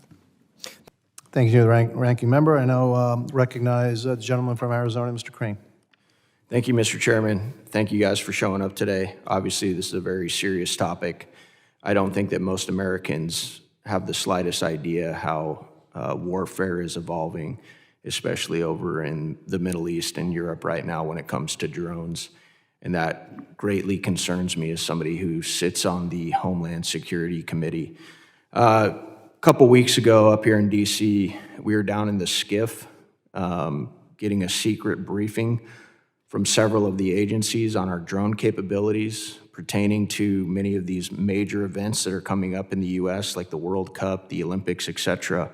Thank you, ranking member. I now recognize the gentleman from Arizona, Mr. Crane. Thank you, Mr. Chairman. Thank you guys for showing up today. Obviously, this is a very serious topic. I don't think that most Americans have the slightest idea how warfare is evolving, especially over in the Middle East and Europe right now when it comes to drones. And that greatly concerns me as somebody who sits on the Homeland Security Committee. A couple weeks ago up here in DC, we were down in the SCIF getting a secret briefing from several of the agencies on our drone capabilities pertaining to many of these major events that are coming up in the U.S., like the World Cup, the Olympics, et cetera.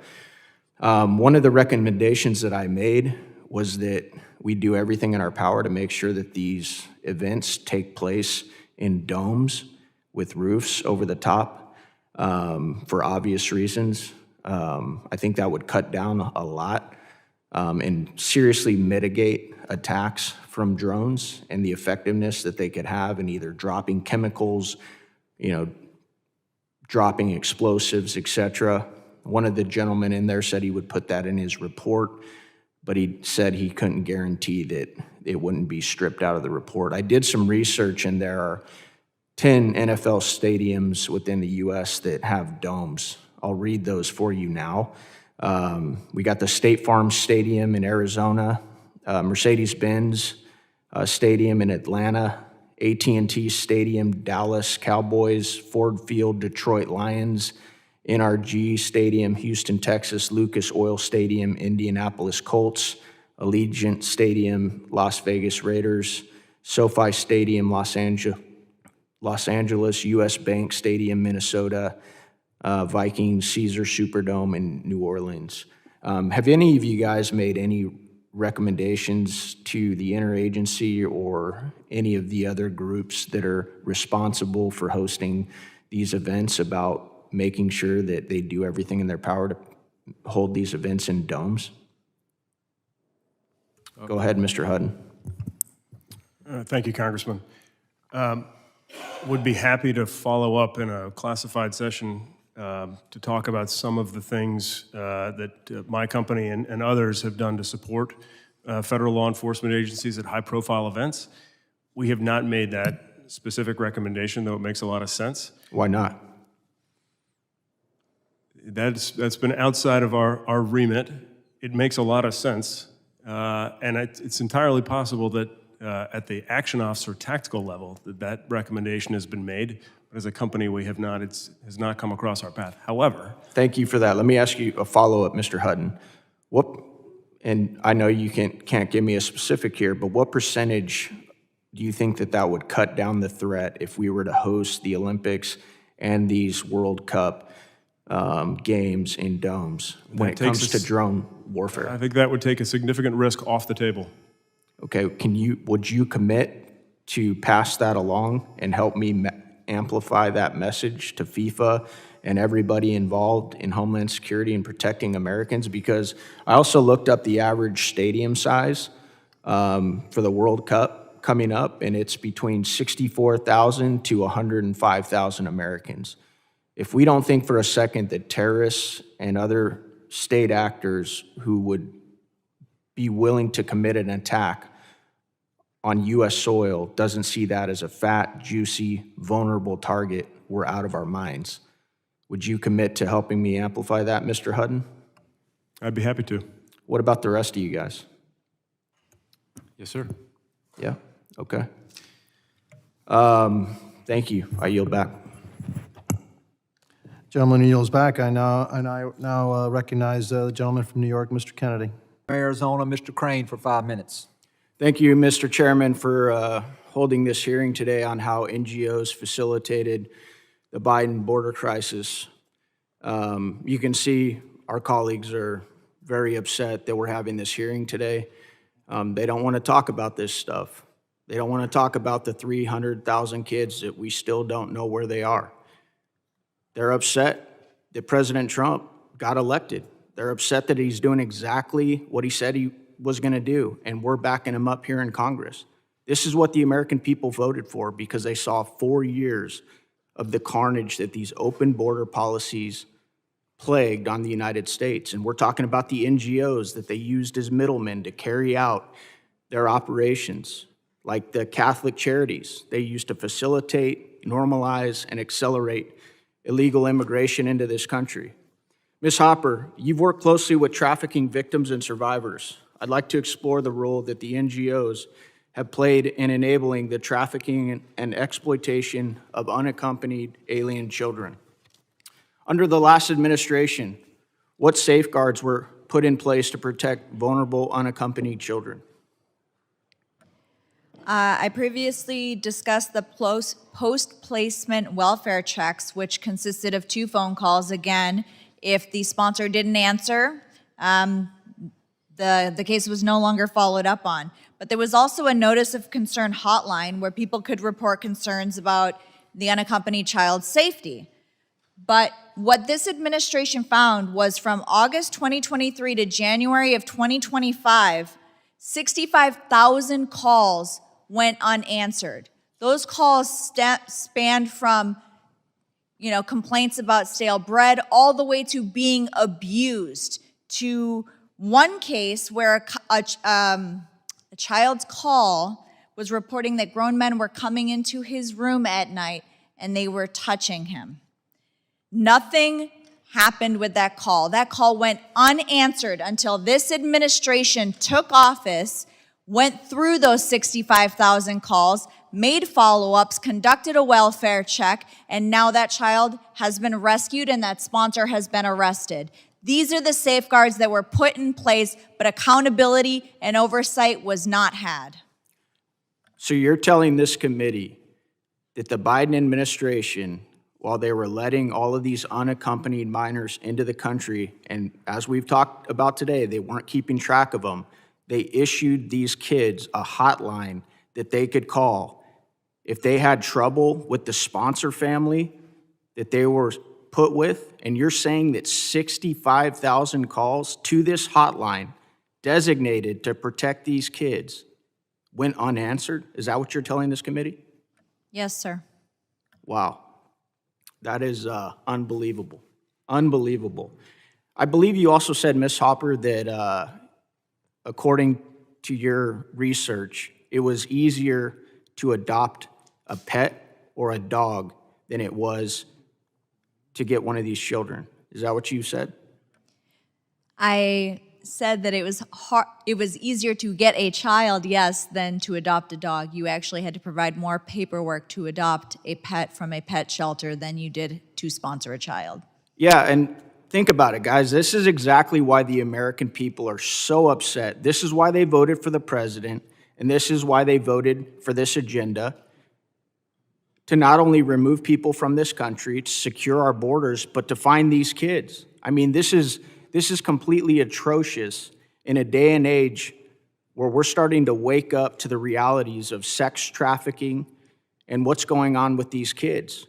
One of the recommendations that I made was that we do everything in our power to make sure that these events take place in domes with roofs over the top for obvious reasons. I think that would cut down a lot and seriously mitigate attacks from drones and the effectiveness that they could have in either dropping chemicals, dropping explosives, et cetera. One of the gentlemen in there said he would put that in his report, but he said he couldn't guarantee that it wouldn't be stripped out of the report. I did some research, and there are 10 NFL stadiums within the U.S. that have domes. I'll read those for you now. We got the State Farm Stadium in Arizona, Mercedes-Benz Stadium in Atlanta, AT&T Stadium, Dallas Cowboys, Ford Field, Detroit Lions, NRG Stadium, Houston, Texas, Lucas Oil Stadium, Indianapolis Colts, Allegiant Stadium, Las Vegas Raiders, SoFi Stadium, Los Angeles, US Bank Stadium, Minnesota, Vikings, Caesar Superdome in New Orleans. Have any of you guys made any recommendations to the interagency or any of the other groups that are responsible for hosting these events about making sure that they do everything in their power to hold these events in domes? Go ahead, Mr. Hudden. Thank you, Congressman. Would be happy to follow up in a classified session to talk about some of the things that my company and others have done to support federal law enforcement agencies at high-profile events. We have not made that specific recommendation, though it makes a lot of sense. Why not? That's been outside of our remit. It makes a lot of sense, and it's entirely possible that at the action officer tactical level that recommendation has been made, but as a company we have not. It has not come across our path. However, thank you for that. Let me ask you a follow-up, Mr. Hutton. And I know you can't give me a specific here, but what percentage do you think that would cut down the threat if we were to host the Olympics and these World Cup games in domes when it comes to drone warfare? I think that would take a significant risk off the table. Okay, would you commit to pass that along and help me amplify that message to FIFA and everybody involved in Homeland Security and protecting Americans? Because I also looked up the average stadium size for the World Cup coming up, and it's between 64,000 to 105,000 Americans. If we don't think for a second that terrorists and other state actors who would be willing to commit an attack on U.S. soil doesn't see that as a fat, juicy, vulnerable target, we're out of our minds. Would you commit to helping me amplify that, Mr. Hutton? I'd be happy to. What about the rest of you guys? Yes, sir. Yeah, okay. Thank you. I yield back. Gentleman yields back. I now recognize the gentleman from New York, Mr. Kennedy. Arizona, Mr. Crane for 5 minutes. Thank you, Mr. Chairman, for holding this hearing today on how NGOs facilitated the Biden border crisis. You can see our colleagues are very upset that we're having this hearing today. They don't want to talk about this stuff. They don't want to talk about the 300,000 kids that we still don't know where they are. They're upset that President Trump got elected. They're upset that he's doing exactly what he said he was going to do, and we're backing him up here in Congress. This is what the American people voted for because they saw 4 years of the carnage that these open border policies plagued on the United States. And we're talking about the NGOs that they used as middlemen to carry out their operations, like the Catholic charities they used to facilitate, normalize, and accelerate illegal immigration into this country. Ms. Hopper, you've worked closely with trafficking victims and survivors. I'd like to explore the role that the NGOs have played in enabling the trafficking and exploitation of unaccompanied alien children. Under the last administration, what safeguards were put in place to protect vulnerable unaccompanied children? I previously discussed the post-placement welfare checks, which consisted of 2 phone calls. Again, if the sponsor didn't answer, the case was no longer followed up on. But there was also a notice of concern hotline where people could report concerns about the unaccompanied child's safety. But what this administration found was from August 2023 to January of 2025, 65,000 calls went unanswered. Those calls spanned from, complaints about stale bread all the way to being abused, to one case where a child's call was reporting that grown men were coming into his room at night and they were touching him. Nothing happened with that call. That call went unanswered until this administration took office, went through those 65,000 calls, made follow-ups, conducted a welfare check, and now that child has been rescued and that sponsor has been arrested. These are the safeguards that were put in place, but accountability and oversight was not had. So you're telling this committee that the Biden administration, while they were letting all of these unaccompanied minors into the country, and as we've talked about today, they weren't keeping track of them, they issued these kids a hotline that they could call if they had trouble with the sponsor family that they were put with. And you're saying that 65,000 calls to this hotline designated to protect these kids went unanswered? Is that what you're telling this committee? Yes, sir. Wow. That is unbelievable. Unbelievable. I believe you also said, Ms. Hopper, that according to your research, it was easier to adopt a pet or a dog than it was to get one of these children. Is that what you said? I said that it was easier to get a child, yes, than to adopt a dog. You actually had to provide more paperwork to adopt a pet from a pet shelter than you did to sponsor a child. Yeah, and think about it, guys. This is exactly why the American people are so upset. This is why they voted for the president, and this is why they voted for this agenda, to not only remove people from this country, to secure our borders, but to find these kids. I mean, this is completely atrocious in a day and age where we're starting to wake up to the realities of sex trafficking and what's going on with these kids.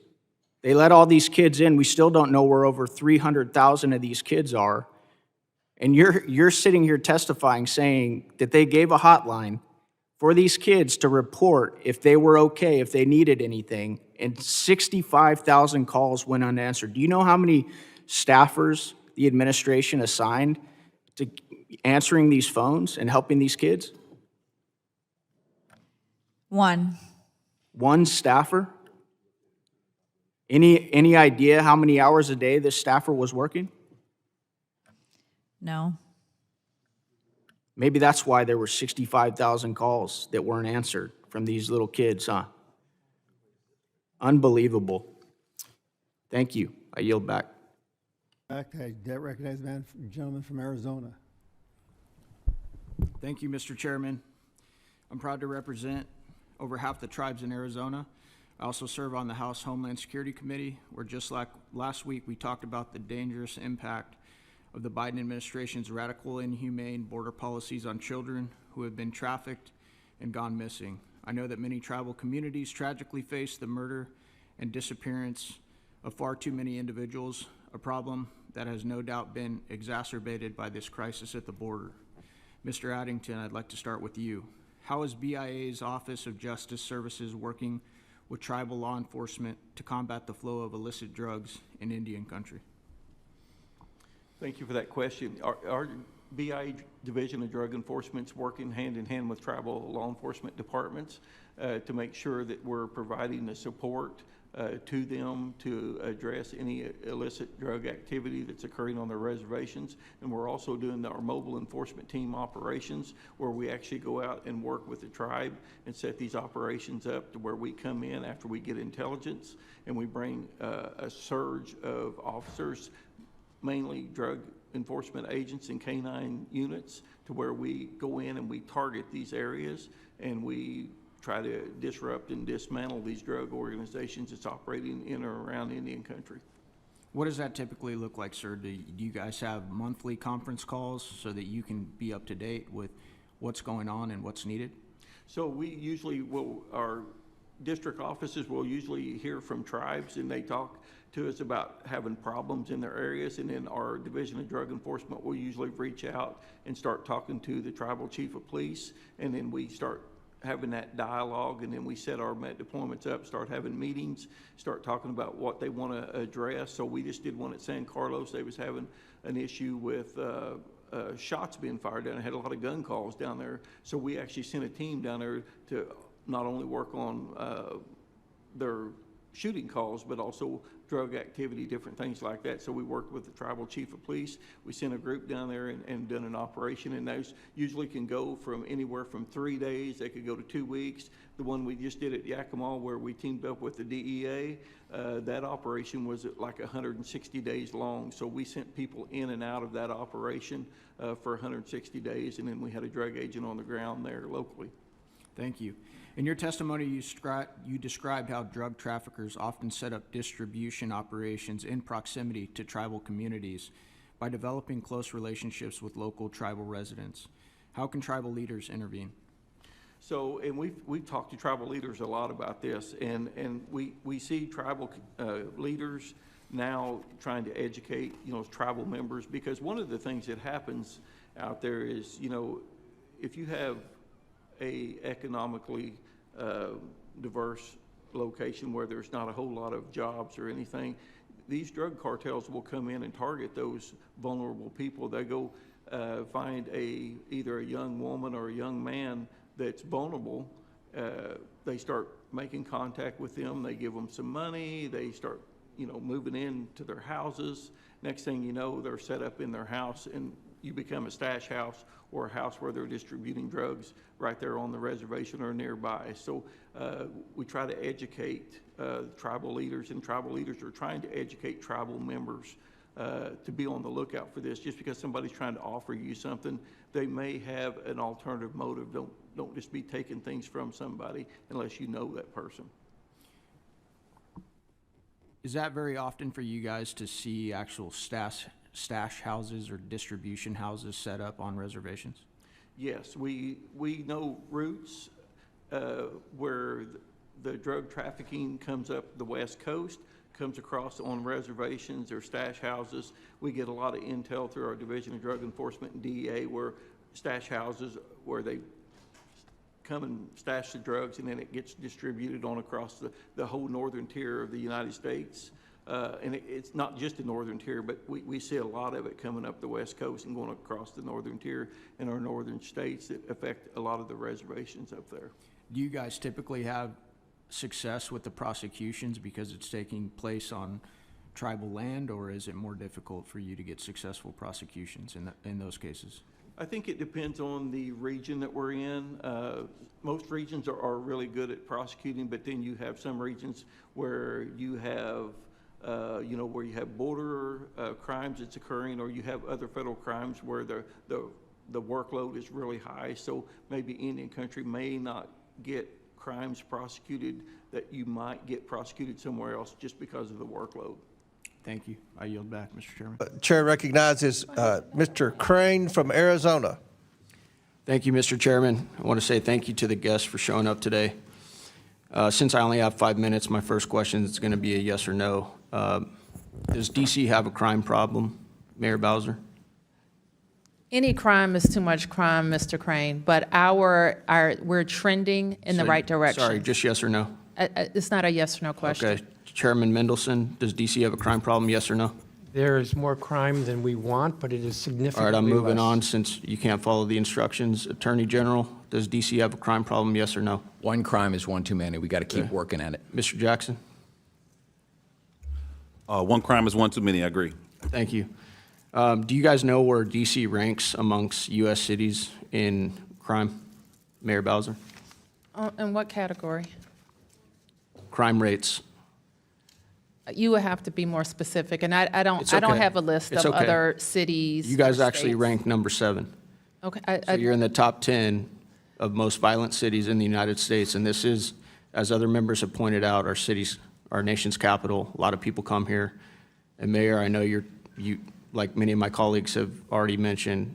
They let all these kids in. We still don't know where over 300,000 of these kids are. And you're sitting here testifying, saying that they gave a hotline for these kids to report if they were okay, if they needed anything, and 65,000 calls went unanswered. Do you know how many staffers the administration assigned to answering these phones and helping these kids? One. One staffer? Any idea how many hours a day this staffer was working? No. Maybe that's why there were 65,000 calls that weren't answered from these little kids, huh? Unbelievable. Thank you. I yield back. I recognize the gentleman from Arizona. Thank you, Mr. Chairman. I'm proud to represent over half the tribes in Arizona. I also serve on the House Homeland Security Committee, where just like last week, we talked about the dangerous impact of the Biden administration's radical, inhumane border policies on children who have been trafficked and gone missing. I know that many tribal communities tragically face the murder and disappearance of far too many individuals, a problem that has no doubt been exacerbated by this crisis at the border. Mr. Addington, I'd like to start with you. How is BIA's Office of Justice Services working with tribal law enforcement to combat the flow of illicit drugs in Indian country? Thank you for that question. Our BIA Division of Drug Enforcement is working hand in hand with tribal law enforcement departments to make sure that we're providing the support to them to address any illicit drug activity that's occurring on their reservations. And we're also doing our mobile enforcement team operations, where we actually go out and work with the tribe and set these operations up to where we come in after we get intelligence, and we bring a surge of officers, mainly drug enforcement agents and canine units, to where we go in and we target these areas, and we try to disrupt and dismantle these drug organizations that's operating in or around Indian country. What does that typically look like, sir? Do you guys have monthly conference calls so that you can be up to date with what's going on and what's needed? So we usually our district offices will usually hear from tribes, and they talk to us about having problems in their areas, and then our Division of Drug Enforcement will usually reach out and start talking to the tribal chief of police, and then we start having that dialogue, and then we set our Met deployments up, start having meetings, start talking about what they want to address. So we just did one at San Carlos. They was having an issue with shots being fired down. They had a lot of gun calls down there. So we actually sent a team down there to not only work on their shooting calls, but also drug activity, different things like that. So we worked with the tribal chief of police. We sent a group down there and done an operation, and those usually can go from anywhere from 3 days, they could go to 2 weeks. The one we just did at Yakima, where we teamed up with the DEA, that operation was like 160 days long. So we sent people in and out of that operation for 160 days, and then we had a drug agent on the ground there locally. Thank you. In your testimony, you described how drug traffickers often set up distribution operations in proximity to tribal communities by developing close relationships with local tribal residents. How can tribal leaders intervene? So, and we've talked to tribal leaders a lot about this, and we see tribal leaders now trying to educate, tribal members, because one of the things that happens out there is, if you have a economically diverse location where there's not a whole lot of jobs or anything, these drug cartels will come in and target those vulnerable people. They go find either a young woman or a young man that's vulnerable. They start making contact with them. They give them some money. They start, moving into their houses. Next thing you know, they're set up in their house, and you become a stash house or a house where they're distributing drugs right there on the reservation or nearby. So we try to educate tribal leaders, and tribal leaders are trying to educate tribal members to be on the lookout for this. Just because somebody's trying to offer you something, they may have an alternative motive. Don't just be taking things from somebody unless you know that person. Is that very often for you guys to see actual stash houses or distribution houses set up on reservations? Yes, we know routes where the drug trafficking comes up the West Coast, comes across on reservations or stash houses. We get a lot of intel through our Division of Drug Enforcement and DEA where stash houses where they come and stash the drugs, and then it gets distributed on across the whole northern tier of the United States. And it's not just the northern tier, but we see a lot of it coming up the West Coast and going across the northern tier in our northern states that affect a lot of the reservations up there. Do you guys typically have success with the prosecutions because it's taking place on tribal land, or is it more difficult for you to get successful prosecutions in those cases? I think it depends on the region that we're in. Most regions are really good at prosecuting, but then you have some regions where you have, where you have border crimes that's occurring, or you have other federal crimes where the workload is really high. So maybe Indian country may not get crimes prosecuted that you might get prosecuted somewhere else just because of the workload. Thank you. I yield back, Mr. Chairman. Chair recognizes Mr. Crane from Arizona. Thank you, Mr. Chairman. I want to say thank you to the guests for showing up today. Since I only have 5 minutes, my first question is going to be a yes or no. Does DC have a crime problem, Mayor Bowser? Any crime is too much crime, Mr. Crane, but we're trending in the right direction. Sorry, just yes or no? It's not a yes or no question. Okay. Chairman Mendelson, does DC have a crime problem, yes or no? There is more crime than we want, but it is significantly All right, I'm moving less. on since you can't follow the instructions. Attorney General, does DC have a crime problem, yes or no? One crime is one too many. We got to keep working at it. Mr. Jackson? One crime is one too many, I agree. Thank you. Do you guys know where DC ranks amongst U.S. cities in crime, Mayor Bowser? In what category? Crime rates. You would have to be more specific, and I don't It's okay. have a list It's of okay. other cities. You guys or actually states. rank number 7. Okay. So you're in the top 10 of most violent cities in the United States, and this is, as other members have pointed out, our city's, our nation's capital. A lot of people come here. And Mayor, I know you, like many of my colleagues have already mentioned,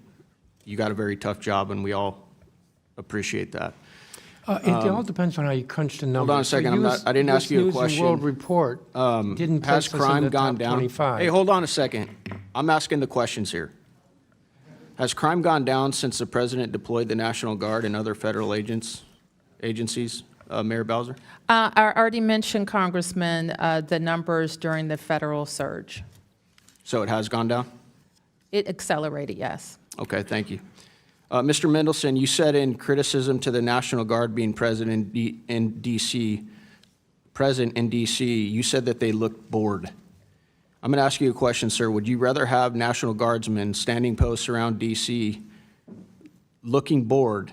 you got a very tough job, and we all appreciate that. It all depends on how you crunch the numbers. Hold on a second, I didn't ask you a US News and question. World Report didn't Has place us in crime the gone top down? 25. Hey, hold on a second. I'm asking the questions here. Has crime gone down since the president deployed the National Guard and other federal agencies, Mayor Bowser? I already mentioned, Congressman, the numbers during the federal surge. So it has gone down? It accelerated, yes. Okay, thank you. Mr. Mendelson, you said in criticism to the National Guard being present in DC, you said that they looked bored. I'm going to ask you a question, sir. Would you rather have National Guardsmen standing posts around DC looking bored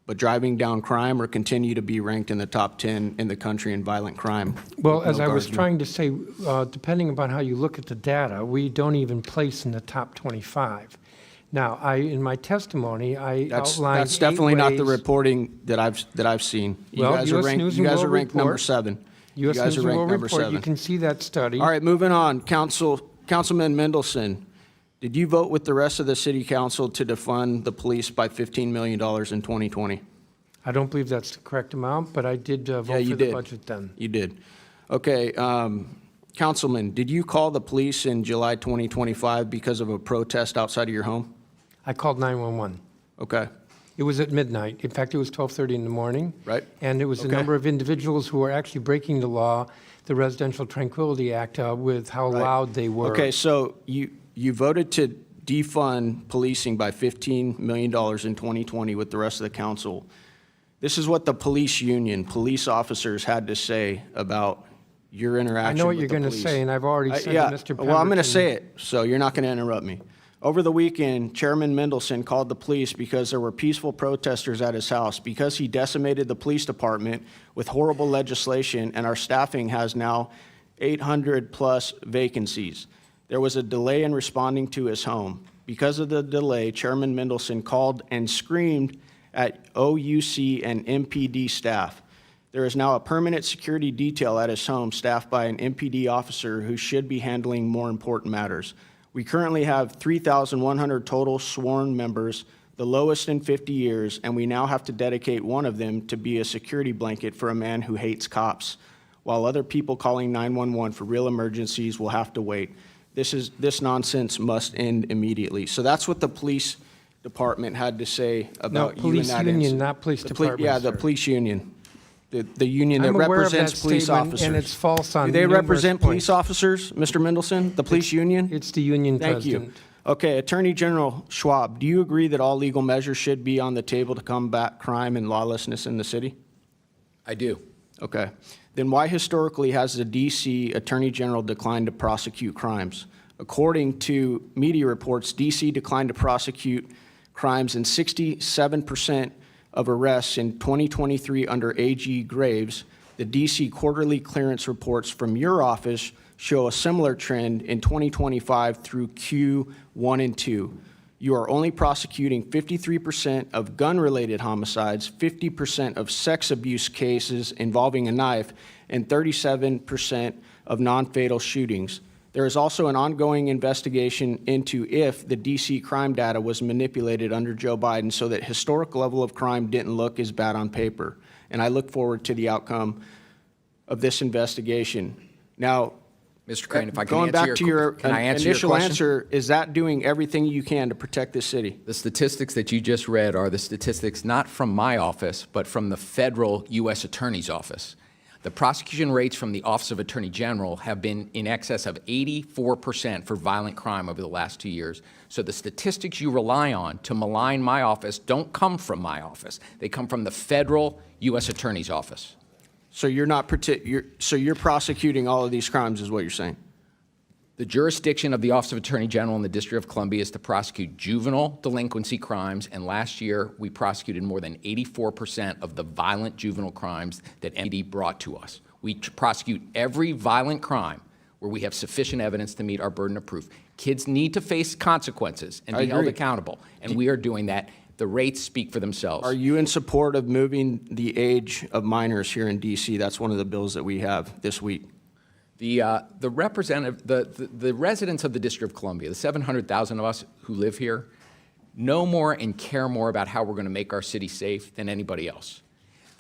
but driving down crime, or continue to be ranked in the top 10 in the country in violent crime? Well, with as no I was guardsmen? trying to say, depending upon how you look at the data, we don't even place in the top 25. Now, in my testimony, I outlined That's definitely not the ways- reporting that I've seen. You Well, guys are US ranked, News you and guys are World ranked number Report. 7. You US guys News are and ranked World number Report, 7. you can see that study. All right, moving on. Councilman Mendelson, did you vote with the rest of the city council to defund the police by $15 million in 2020? I don't believe that's the correct amount, but I did vote Yeah, you for the did. budget then. You did. Okay, Councilman, did you call the police in July 2025 because of a protest outside of your home? I called 911. Okay. It was at midnight. In fact, it was 12:30 in the morning. Right. And it was a Okay. number of individuals who were actually breaking the law, the Residential Tranquility Act, with how loud they were. Okay, so you voted to defund policing by $15 million in 2020 with the rest of the council. This is what the police union, police officers had to say about your interaction with the police. I know what you're going to say, and I've already said yeah, to Mr. Pemberton. well, I'm going to say it, so you're not going to interrupt me. Over the weekend, Chairman Mendelson called the police because there were peaceful protesters at his house, because he decimated the police department with horrible legislation, and our staffing has now 800-plus vacancies. There was a delay in responding to his home. Because of the delay, Chairman Mendelson called and screamed at OUC and MPD staff. There is now a permanent security detail at his home staffed by an MPD officer who should be handling more important matters. We currently have 3,100 total sworn members, the lowest in 50 years, and we now have to dedicate one of them to be a security blanket for a man who hates cops, while other people calling 911 for real emergencies will have to wait. This nonsense must end immediately. So that's what the police department had to say about you in police that union, incident. not police The department, Yeah, the sir. police union. The union that I'm aware of that represents police statement, officers. and it's false on Do they numerous represent police points. officers, Mr. Mendelson, the police union? It's the union Thank president. you. Okay, Attorney General Schwab, do you agree that all legal measures should be on the table to combat crime and lawlessness in the city? I do. Okay. Then why historically has the DC Attorney General declined to prosecute crimes? According to media reports, DC declined to prosecute crimes in 67% of arrests in 2023 under AG Graves. The DC quarterly clearance reports from your office show a similar trend in 2025 through Q1 and 2. You are only prosecuting 53% of gun-related homicides, 50% of sex abuse cases involving a knife, and 37% of non-fatal shootings. There is also an ongoing investigation into if the DC crime data was manipulated under Joe Biden so that historic level of crime didn't look as bad on paper. And I look forward to the outcome of this investigation. Now, Mr. Crane, if I can going answer back to your initial answer, is that doing everything you can to protect this city? The statistics that you just read are the statistics not from my office, but from the federal U.S. Attorney's Office. The prosecution rates from the Office of Attorney General have been in excess of 84% for violent crime over the last 2 years. So the statistics you rely on to malign my office don't come from my office. They come from the federal U.S. Attorney's Office. So you're prosecuting all of these crimes is what you're saying? The jurisdiction of the Office of Attorney General in the District of Columbia is to prosecute juvenile delinquency crimes, and last year we prosecuted more than 84% of the violent juvenile crimes that MD brought to us. We prosecute every violent crime where we have sufficient evidence to meet our burden of proof. Kids need to face consequences and be held accountable, and we are doing that. The rates speak for themselves. Are you in support of moving the age of minors here in D.C.? That's one of the bills that we have this week. The residents of the District of Columbia, the 700,000 of us who live here, know more and care more about how we're going to make our city safe than anybody else.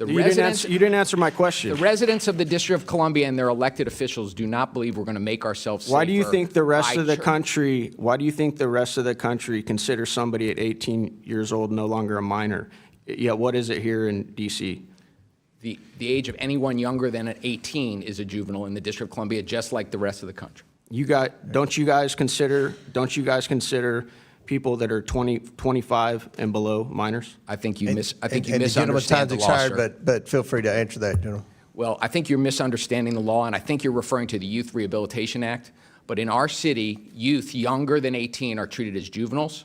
You didn't answer my question. The residents of the District of Columbia and their elected officials do not believe we're going to make ourselves safer. Why do you think the rest of the country? Why do you think the rest of the country considers somebody at 18 years old no longer a minor? Yet what is it here in D.C.? The age of anyone younger than 18 is a juvenile in the District of Columbia, just like the rest of the country. Don't you guys consider people that are 20, 25 and below minors? I think you The gentleman's misunderstand time's the law, sir. expired, but feel free to answer that, General. Well, I think you're misunderstanding the law, and I think you're referring to the Youth Rehabilitation Act. But in our city, youth younger than 18 are treated as juveniles.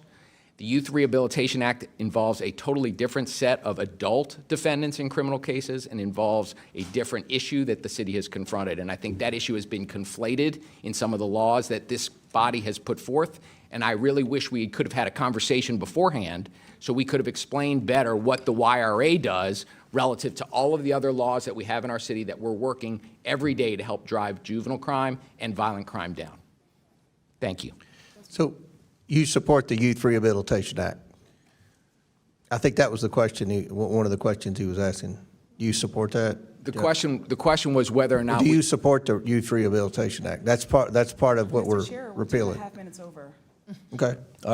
The Youth Rehabilitation Act involves a totally different set of adult defendants in criminal cases and involves a different issue that the city has confronted. And I think that issue has been conflated in some of the laws that this body has put forth. And I really wish we could have had a conversation beforehand so we could have explained better what the YRA does relative to all of the other laws that we have in our city that we're working every day to help drive juvenile crime and violent crime down. Thank you. So you support the Youth Rehabilitation Act? I think that was the question, one of the questions he was asking. Do you support that? The question was whether or not Do you support the Youth Rehabilitation Act? That's part of what we're repealing. 2.5 minutes over. Okay, all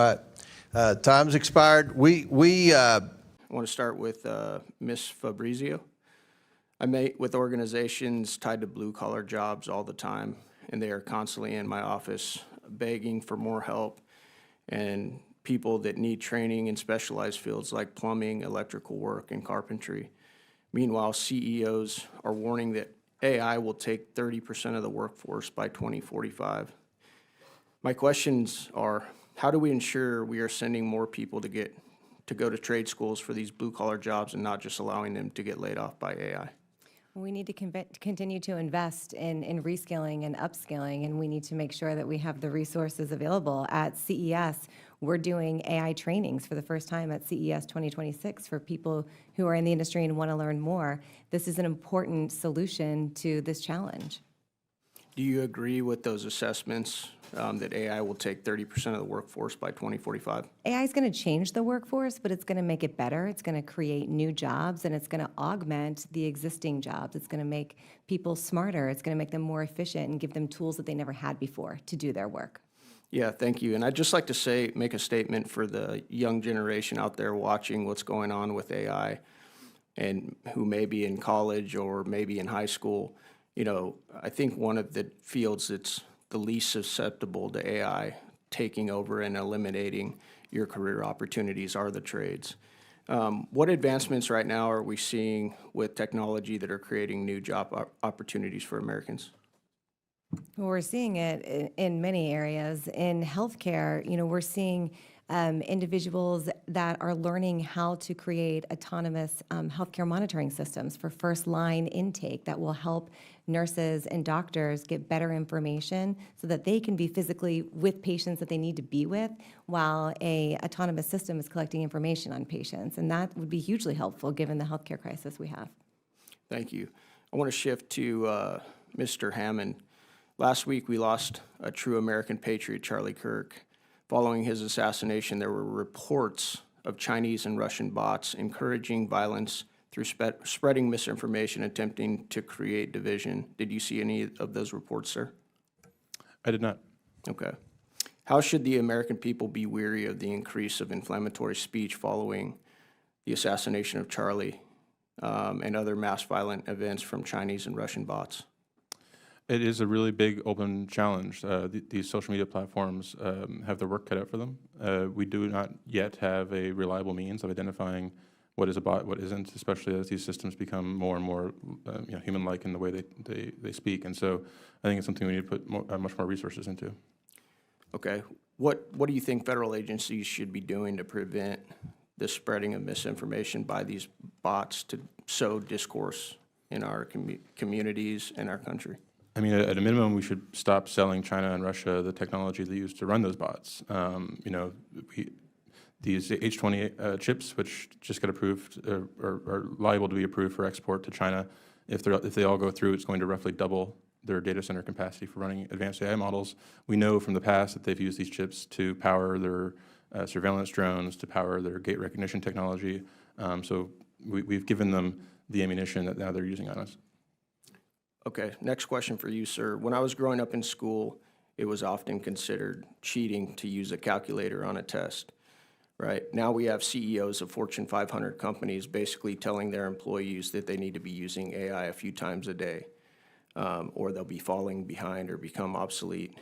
right. Time's expired. I want to start with Ms. Fabrizio. I meet with organizations tied to blue-collar jobs all the time, and they are constantly in my office begging for more help, and people that need training in specialized fields like plumbing, electrical work, and carpentry. Meanwhile, CEOs are warning that AI will take 30% of the workforce by 2045. My questions are, how do we ensure we are sending more people to go to trade schools for these blue-collar jobs and not just allowing them to get laid off by AI? We need to continue to invest in reskilling and upskilling, and we need to make sure that we have the resources available. At CES, we're doing AI trainings for the first time at CES 2026 for people who are in the industry and want to learn more. This is an important solution to this challenge. Do you agree with those assessments that AI will take 30% of the workforce by 2045? AI is going to change the workforce, but it's going to make it better. It's going to create new jobs, and it's going to augment the existing jobs. It's going to make people smarter. It's going to make them more efficient and give them tools that they never had before to do their work. Yeah, thank you. And I'd just like to make a statement for the young generation out there watching what's going on with AI and who may be in college or maybe in high school. You know, I think one of the fields that's the least susceptible to AI taking over and eliminating your career opportunities are the trades. What advancements right now are we seeing with technology that are creating new job opportunities for Americans? Well, we're seeing it in many areas. In healthcare, we're seeing individuals that are learning how to create autonomous healthcare monitoring systems for first-line intake that will help nurses and doctors get better information so that they can be physically with patients that they need to be with while a autonomous system is collecting information on patients. And that would be hugely helpful given the healthcare crisis we have. Thank you. I want to shift to Mr. Hammond. Last week, we lost a true American patriot, Charlie Kirk. Following his assassination, there were reports of Chinese and Russian bots encouraging violence through spreading misinformation, attempting to create division. Did you see any of those reports, sir? I did not. Okay. How should the American people be weary of the increase of inflammatory speech following the assassination of Charlie and other mass violent events from Chinese and Russian bots? It is a really big open challenge. These social media platforms have their work cut out for them. We do not yet have a reliable means of identifying what is a bot, what isn't, especially as these systems become more and more human-like in the way they speak. And so I think it's something we need to put much more resources into. Okay. What do you think federal agencies should be doing to prevent the spreading of misinformation by these bots to sow discourse in our communities and our country? I mean, at a minimum, we should stop selling China and Russia the technology they use to run those bots. These H20 chips, which just got approved, are liable to be approved for export to China. If they all go through, it's going to roughly double their data center capacity for running advanced AI models. We know from the past that they've used these chips to power their surveillance drones, to power their gate recognition technology. So we've given them the ammunition that now they're using on us. Okay, next question for you, sir. When I was growing up in school, it was often considered cheating to use a calculator on a test, right? Now we have CEOs of Fortune 500 companies basically telling their employees that they need to be using AI a few times a day, or they'll be falling behind or become obsolete.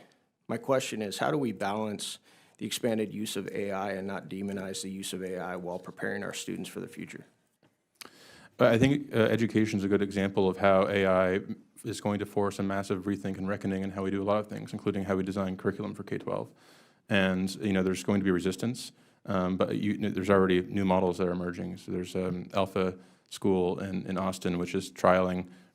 My question is, how do we balance the expanded use of AI and not demonize the use of AI while preparing our students for the future? I think education is a good example of how AI is going to force a massive rethink and reckoning in how we do a lot of things, including how we design curriculum for K-12. And there's going to be resistance, but there's already new models that are emerging. So there's Alpha School in Austin, which is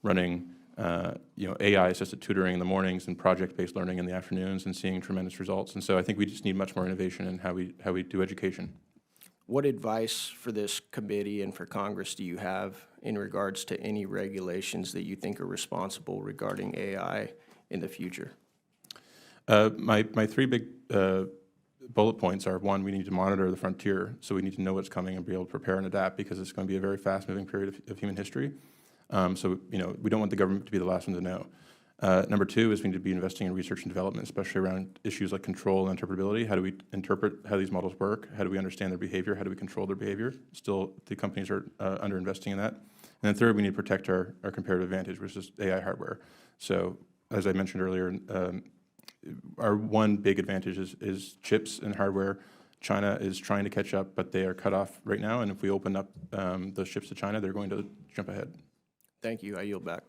running AI-assisted tutoring in the mornings and project-based learning in the afternoons, and seeing tremendous results. And so I think we just need much more innovation in how we do education. What advice for this committee and for Congress do you have in regards to any regulations that you think are responsible regarding AI in the future? My three big bullet points are, one, we need to monitor the frontier, so we need to know what's coming and be able to prepare and adapt, because it's going to be a very fast-moving period of human history. So we don't want the government to be the last one to know. Number two is we need to be investing in research and development, especially around issues like control and interpretability. How do we interpret how these models work? How do we understand their behavior? How do we control their behavior? Still, the companies are underinvesting in that. And then third, we need to protect our comparative advantage, which is AI hardware. So as I mentioned earlier, our one big advantage is chips and hardware. China is trying to catch up, but they are cut off right now. And if we open up those chips to China, they're going to jump ahead. Thank you. I yield back.